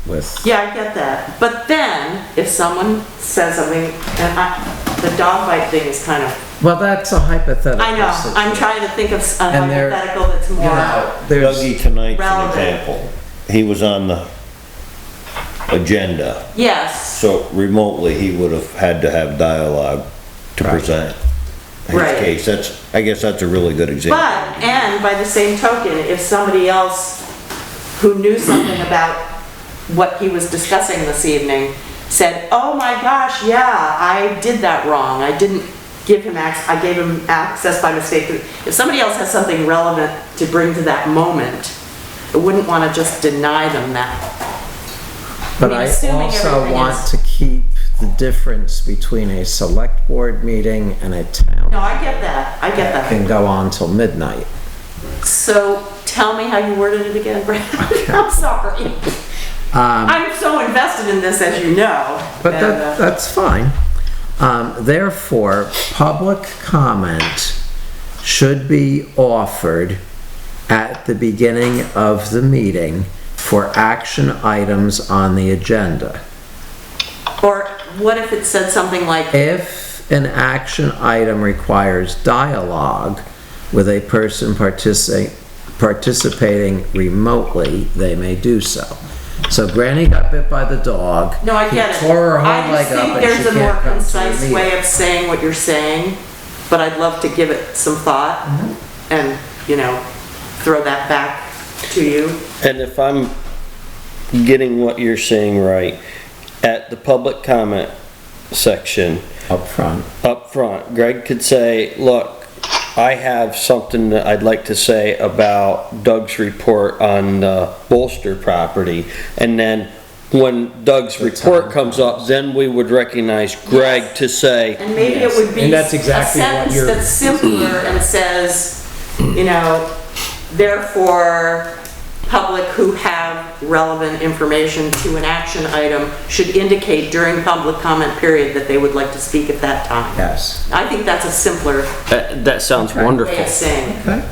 with... Yeah, I get that. But then, if someone says something, and the dog bite thing is kind of... Well, that's a hypothetical. I know. I'm trying to think of a hypothetical that's more Dougie tonight's an relevant. example. He was on the agenda, Yes, so remotely he would have had to have dialogue to present his Right. case. I guess that's a really good example. but, and by the same token, if somebody else who knew something about what he was discussing this evening said, oh my gosh, yeah, I did that wrong. I didn't give him access, I gave him access by mistake. If somebody else has something relevant to bring to that moment, I wouldn't want to just deny them that. But mean, I assuming also everything want is- to keep the difference between a select board meeting and a town. No, I get that, I get that. Can go on till midnight. So tell me how you worded it again, Brad. I'm sorry. I'm so invested in this, as you know. But and, that's fine. Therefore, public comment should be offered at the beginning of the meeting for action items on the agenda. Or what if it said something like, If an action item requires dialogue with a person participating remotely, they may do so. So Granny got bit by the dog. no, I get He it. tore her I whole just leg up think and there's she a more can't come to the concise meeting. way of saying what you're saying, but I'd love to give it some thought and, throw that back to you. And if I'm getting what you're saying right, at the public comment section, Up front. Greg could say, look, I have something that I'd like to say about Doug's report on the Bolster property. And then when Doug's report comes up, then we would recognize Greg to say, And maybe it would be And that's exactly a what sentence you're- that's simpler and says, therefore, public who have relevant information to an action item should indicate during public comment period that they would like to speak at that time. Yes. I think that's a simpler that sounds way wonderful. of saying it. Okay.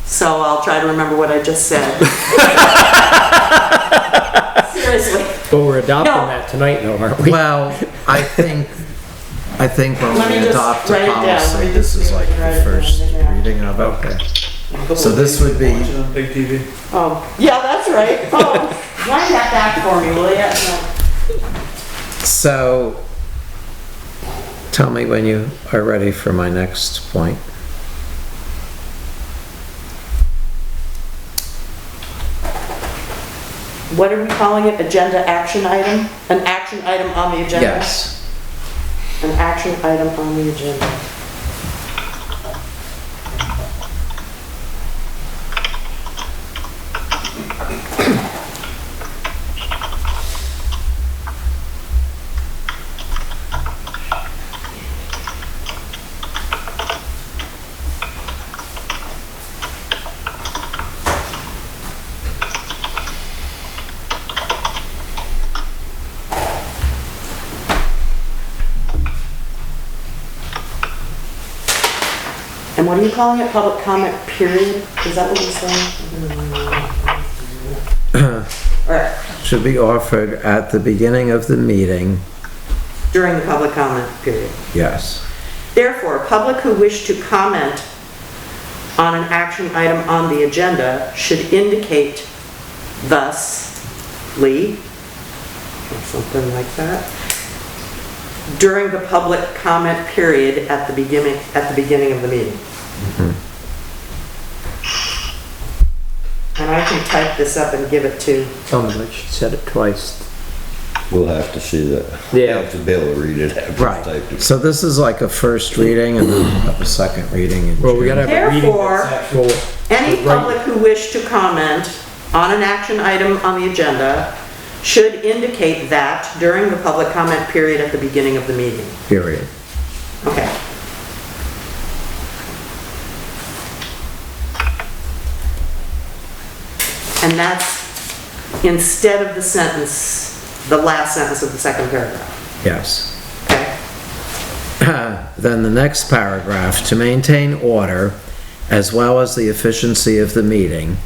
So I'll try to remember what I just said. Seriously. But we're adopting No. that tonight though, aren't we? Well, I think when Let me we just adopt a write it down. Let policy, me this just is like write the it first down. reading of, okay. So this would be, Watch it on big TV. Oh, yeah, that's right. Oh, wind that back for me, will ya? No. so tell me when you are ready for my next point. what are we calling it? Agenda action item? An action item on the agenda? Yes. An action item on the agenda. And what are you calling it? Public comment period? Is that what you're saying? Or Should be offered at the beginning of the meeting. during the public comment period. Yes. Therefore, public who wish to comment on an action item on the agenda should indicate thusly, or something like that, during the public comment period at the beginning of the meeting. And I can type this up and give it to, Oh, no, she said it twice. We'll have to see that. Yeah. Have to be able to read it after it's Right. typed. So this is like a first reading and then we'll have a second reading. in Well, we gotta June. have a reading Therefore, that's actual. any right. public who wish to comment on an action item on the agenda should indicate that during the public comment period at the beginning of the meeting. Period. Okay. And that's instead of the sentence, the last sentence of the second paragraph. Yes. Okay. Then the next paragraph, to maintain order as well as the efficiency of the meeting,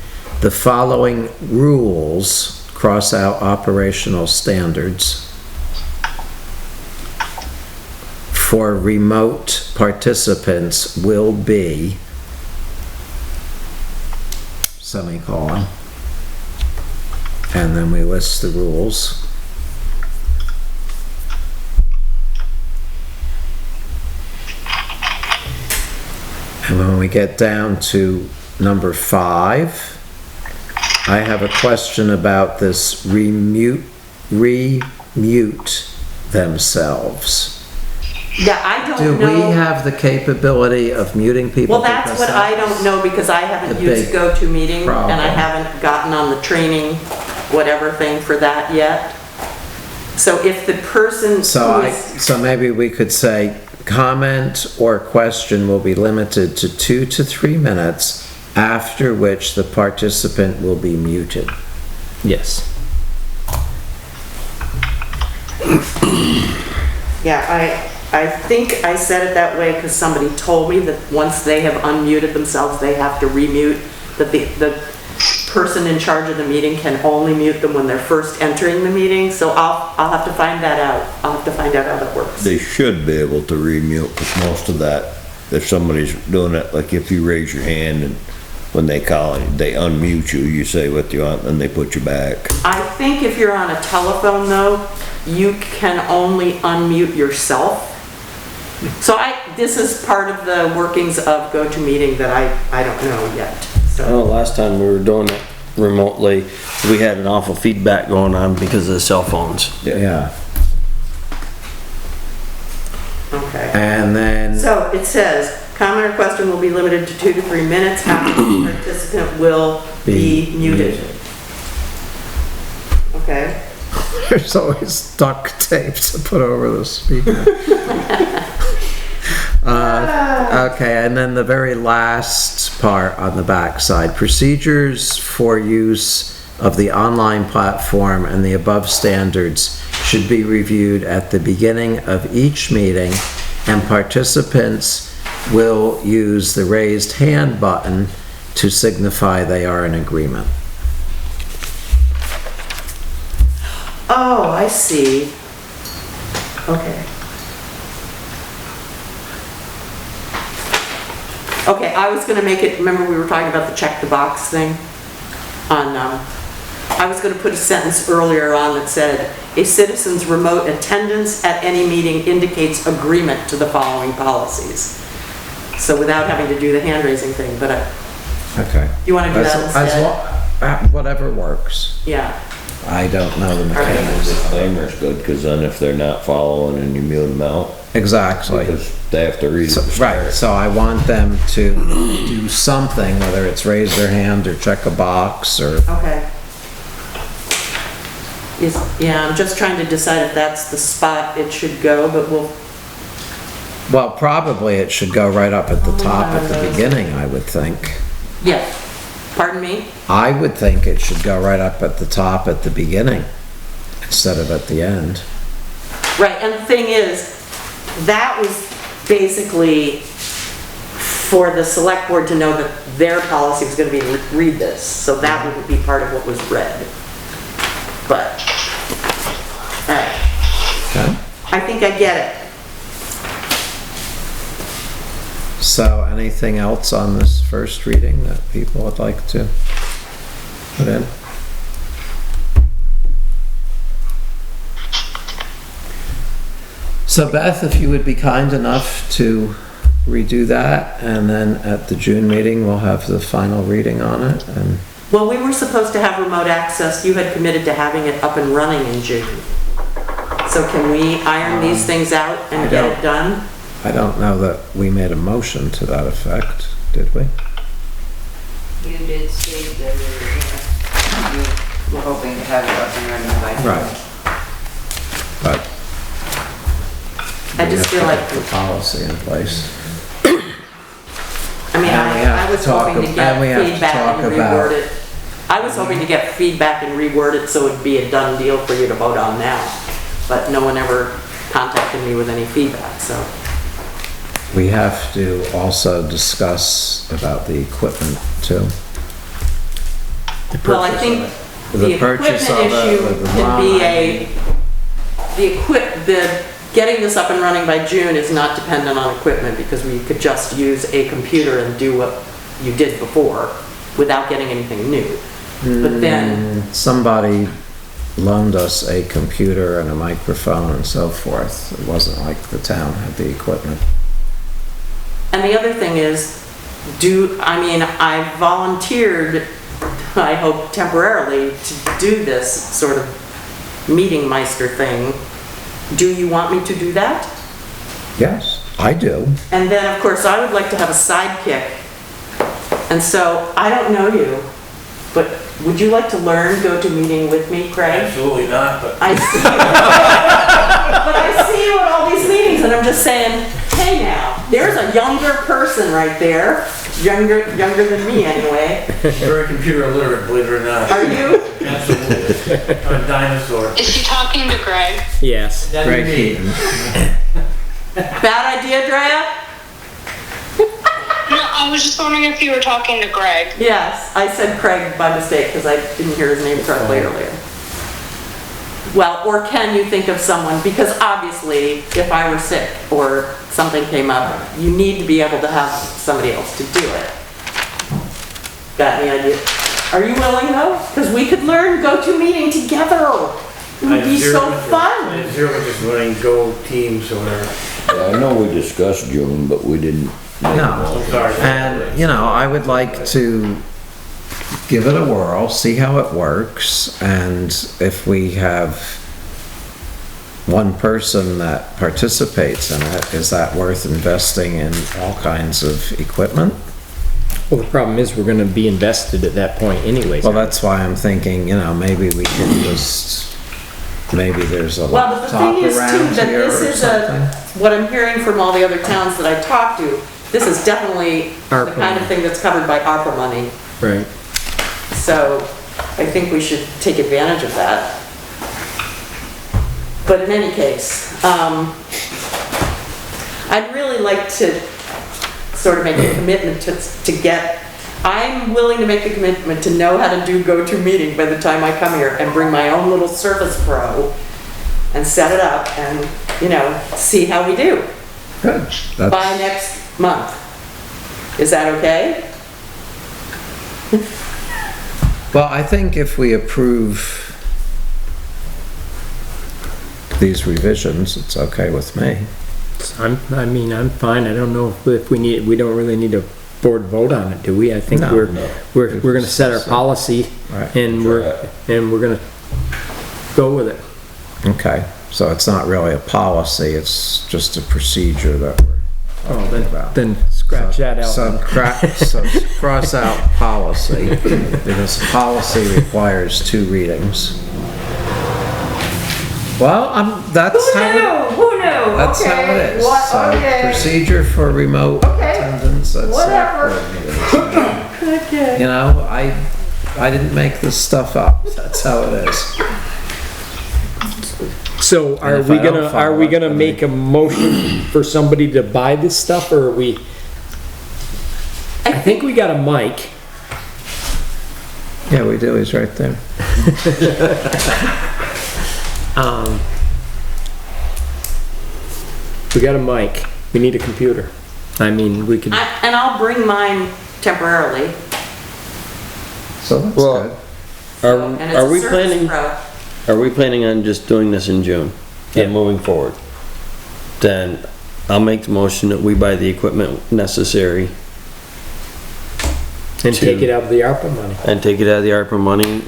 the following rules, cross out operational standards, for remote participants will be, semicolon, and then we list the rules. And when we get down to number 5, I have a question about this remute themselves. Yeah, I Do don't we know. have the capability of muting people? Well, that's because what I don't know because I haven't the used big GoToMeeting and problem. I haven't gotten on the training, whatever thing for that yet. So if the person So who is, so maybe we could say, comment or question will be limited to 2 to 3 minutes, after which the participant will be muted. Yes. yeah, I think I said it that way because somebody told me that once they have unmuted themselves, they have to remute, that the person in charge of the meeting can only mute them when they're first entering the meeting, so I'll have to find that out. I'll have to find out how that works. They should be able to remute, because most of that, if somebody's doing it, like if you raise your hand and when they call, they unmute you, you say what you want, and they put you back. I think if you're on a telephone though, you can only unmute yourself. So this is part of the workings of GoToMeeting that I don't know yet, so. Oh, last time we were doing it remotely, we had an awful feedback going on because of the cell phones. Yeah. Okay. And then, So it says, comment or question will be limited to 2 to 3 minutes after the participant will be muted. Okay. there's always duct tape to put over the speaker. Okay, and then the very last part on the back side, procedures for use of the online platform and the above standards should be reviewed at the beginning of each meeting, and participants will use the raised hand button to signify they are in agreement. Oh, I see. Okay. Okay, I was gonna make it, remember we were talking about the check the box thing? I was gonna put a sentence earlier on that said, a citizen's remote attendance at any meeting indicates agreement to the following policies. So without having to do the hand raising thing, but Okay. you wanna do that instead? Whatever works. Yeah. I don't know the The mechanics. disclaimer's good, because then if they're not following and you mute them out, Exactly. because they have to read it. Right, so I want them to do something, whether it's raise their hand or check a box or, Okay. Yeah, I'm just trying to decide if that's the spot it should go, but well, probably it should go right up at the top at the beginning, I would think. yeah. Pardon me? I would think it should go right up at the top at the beginning instead of at the end. Right, and the thing is, that was basically for the select board to know that their policy was gonna be read this, so that wouldn't be part of what was read. But, alright, Okay? I think I get it. So anything else on this first reading that people would like to put in? So Beth, if you would be kind enough to redo that, and then at the June meeting, we'll have the final reading on it, and Well, we were supposed to have remote access, you had committed to having it up and running in June. So can we iron these things out and get it done? I don't know that we made a motion to that effect, did we? You did state that you were hoping to have it up and running by June. Right. But I we just have feel to like, get the policy in place. I mean, And we have I was to talk hoping to ab- get and we have to feedback talk and about- reword it. I was hoping to get feedback and reword it so it'd be a done deal for you to vote on now. But no one ever contacted me with any feedback, so. We have to also discuss about the equipment too. Well, I think the purchase equipment of it issue with the can be line. the getting this up and running by June is not dependent on equipment because we could just use a computer and do what you did before without getting anything new. But then, Somebody loaned us a computer and a microphone and so forth. It wasn't like the town had the equipment. and the other thing is, I volunteered, I hope temporarily, to do this sort of meeting meister thing. Do you want me to do that? Yes, I do. And then, of course, I would like to have a sidekick. And so, I don't know you, but would you like to learn GoToMeeting with me, Craig? Absolutely not, but I see you. But I see you at all these meetings and I'm just saying, hey now, there's a younger person right there. Younger than me anyway. very computer illiterate, believe it or not. Are you? Absolutely. I'm a dinosaur. Is he talking to Greg? Yes. That'd Greg be me. Keaton. Bad idea, Drea? No, I was just wondering if you were talking to Greg. Yes, I said Craig by mistake because I didn't hear his name correctly earlier. Well, or can you think of someone, because obviously if I were sick or something came up, you need to be able to have somebody else to do it. Got any idea? Are you willing though? Because we could learn GoToMeeting together. It would be so I fun. had zero interest in running Go Teams or whatever. Yeah, I know we discussed June, but we didn't. make a No. motion. I'm sorry. And, you know, I would like to give it a whirl, see how it works, and if we have one person that participates in it, is that worth investing in all kinds of equipment? Well, the problem is we're gonna be invested at that point anyways. Well, that's why I'm thinking, you know, maybe we can just, maybe there's a Well, but the laptop thing is too, around that here or this is something. what I'm hearing from all the other towns that I talked to, this is definitely the ARPA kind of thing that's covered by ARPA money. Right. So I think we should take advantage of that. But in any case, I'd really like to sort of make a commitment to get, I'm willing to make a commitment to know how to do GoToMeeting by the time I come here and bring my own little Surface Pro and set it up and, you know, see how we do Good. by That's, next month. Is that okay? well, I think if we approve these revisions, it's okay with me. I'm fine. I don't know if we don't really need a board vote on it, do we? I think No. we're gonna set our policy Right. and we're gonna go with it. Okay, so it's not really a policy, it's just a procedure that we're Oh, talking about. then scratch that out. So cross out policy, because policy requires 2 readings. Well, that's how it, Who knew? that's how Okay. it is. What? So Okay. procedure for remote Okay. attendance at select Whatever. board meetings. Okay. You know, I didn't make this stuff up, that's how it is. So are if we I don't gonna, follow are we it, gonna then make a motion for somebody to buy this stuff, or are we? I think we got a mic. Yeah, we do, he's right there. We got a mic. We need a computer. I mean, we could, And I'll bring mine temporarily. So that's Well, good. And it's Are a we Surface planning, Pro. are we planning on just doing this in June? Yeah. And moving forward? Then I'll make the motion that we buy the equipment necessary and take it out of the ARPA money. and take it out of the ARPA money.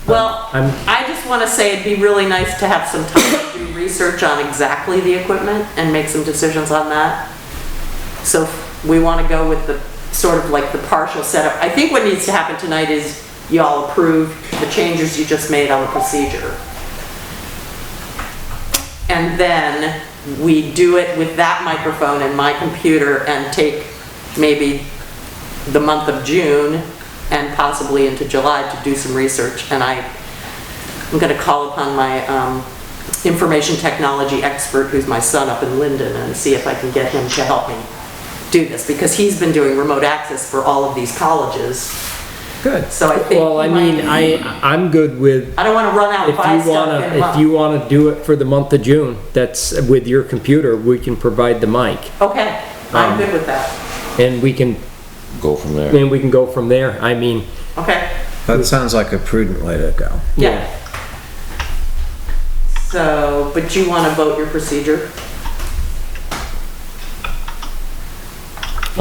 Well, I'm- I just want to say it'd be really nice to have some time to do research on exactly the equipment and make some decisions on that. So if we want to go with the sort of like the partial setup. I think what needs to happen tonight is y'all approve the changes you just made on the procedure. And then we do it with that microphone and my computer and take maybe the month of June and possibly into July to do some research. And I'm gonna call upon my information technology expert, who's my son up in Linden, and see if I can get him to help me do this, because he's been doing remote access for all of these colleges. Good. So I think Well, I he might mean, be- I'm good with, I don't wanna run out and if buy you stuff wanna, in a if month. you wanna do it for the month of June, that's with your computer, we can provide the mic. Okay, I'm good with that. And we can, Go from there. and we can go from there. I mean, Okay, That sounds like a prudent way to go. yeah. So, but you wanna vote your procedure?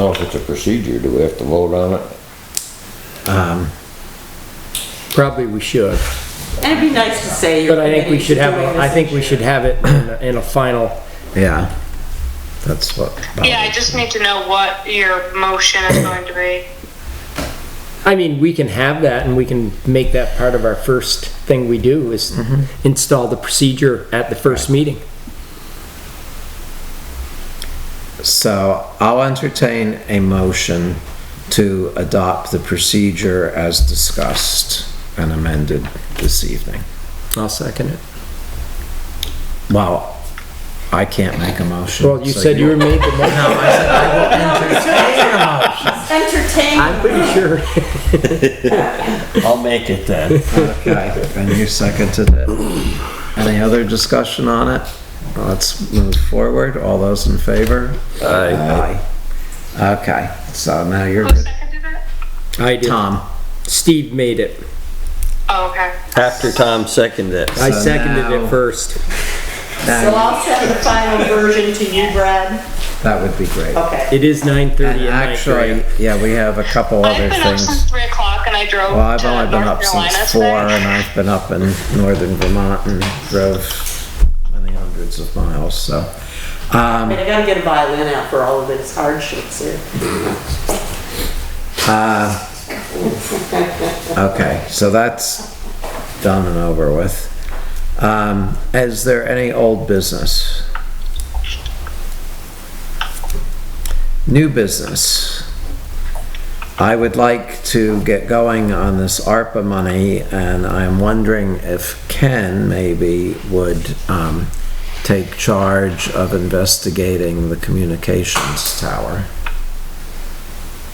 Oh, if it's a procedure, do we have to vote on it? probably we should. And it'd be nice to say you're But I think we committed should to have, doing I this think we each should year. have it in a final, Yeah, that's what. Yeah, I just need to know what your motion is going to be. I mean, we can have that and we can make that part of our first thing we do is install the procedure at the first meeting. So I'll entertain a motion to adopt the procedure as discussed and amended this evening. I'll second it. Well, I can't make a motion. Well, you so said you were made the motion. No, I said I will entertain a motion. Entertain. I'm pretty sure. I'll make it then. Okay, and you seconded it. Any other discussion on it? Let's move forward. All those in favor? Aye. Aye. Okay, so now you're Who good. seconded it? I did. Tom, Steve made it. Oh, okay. After Tom seconded it. I So seconded now- it first. So I'll send the final version to you, Brad. that would be great. Okay. It is 9:30 And at night, actually, Greg. yeah, we have a couple I've other been up things. since 3 o'clock and I drove Well, I've to only been North up Carolina since 4 today. and I've been up in northern Vermont and drove many hundreds of miles, so. I mean, I gotta get a violin out for all of its hardships here. Okay, so that's done and over with. Is there any old business? New business? I would like to get going on this ARPA money, and I'm wondering if Ken maybe would take charge of investigating the communications tower.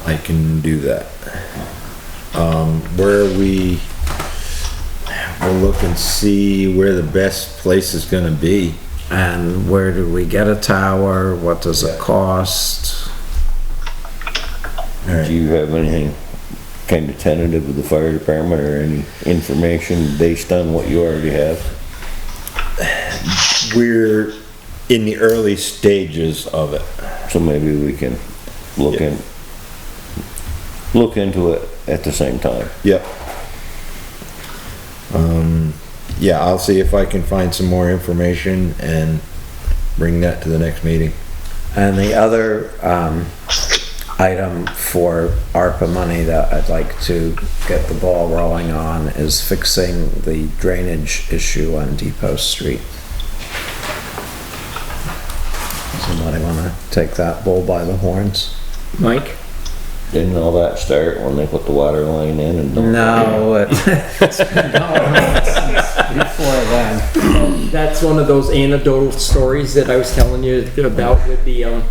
I can do that. Where we'll look and see where the best place is gonna be. And where do we get a tower? What does it cost? Do you have anything kind of tentative with the fire department or any information based on what you already have? We're in the early stages of it. So maybe we can look into it at the same time. Yep. yeah, I'll see if I can find some more information and bring that to the next meeting. And the other, item for ARPA money that I'd like to get the ball rolling on is fixing the drainage issue on Depot Street. Somebody wanna take that bull by the horns? Mike? Didn't all that start when they put the water line in and? No, it's before then. That's one of those anecdotal stories that I was telling you about with the,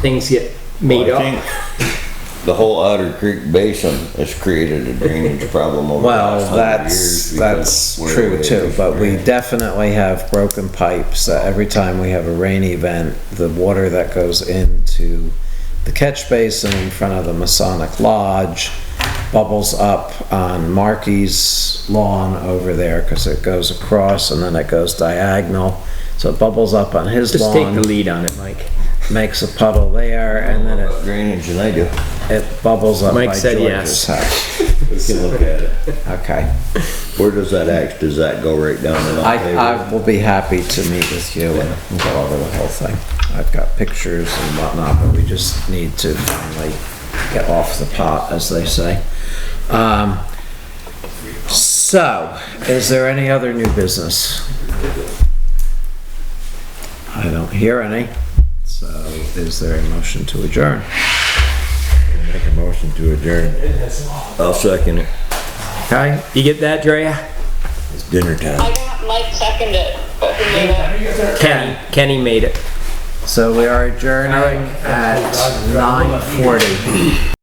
things get made Well, I up. think the whole Otter Creek Basin has created a drainage problem over the Well, last 100 years. that's because true we're too, way but we behind. definitely have broken pipes that every time we have a rain event, the water that goes into the catch basin in front of the Masonic Lodge bubbles up on Marky's lawn over there, cause it goes across and then it goes diagonal. So it bubbles up on his Just take the lawn, lead on it, Mike. makes a puddle there, and then Drainage than I do. it bubbles up by Mike said George's yes. house. We can look at it. Okay. Where does that does that go right down to Mount Tabor? I will be happy to meet with you and go over the whole thing. I've got pictures and whatnot, but we just need to finally get off the pot, as they say. So, is there any other new business? I don't hear any. So, is there a motion to adjourn? Make a motion to adjourn. I'll second it. Okay? You get that, Drea? It's dinner time. I got Mike seconded it, but who made it? Kenny made it. So we are adjourning at 9:40.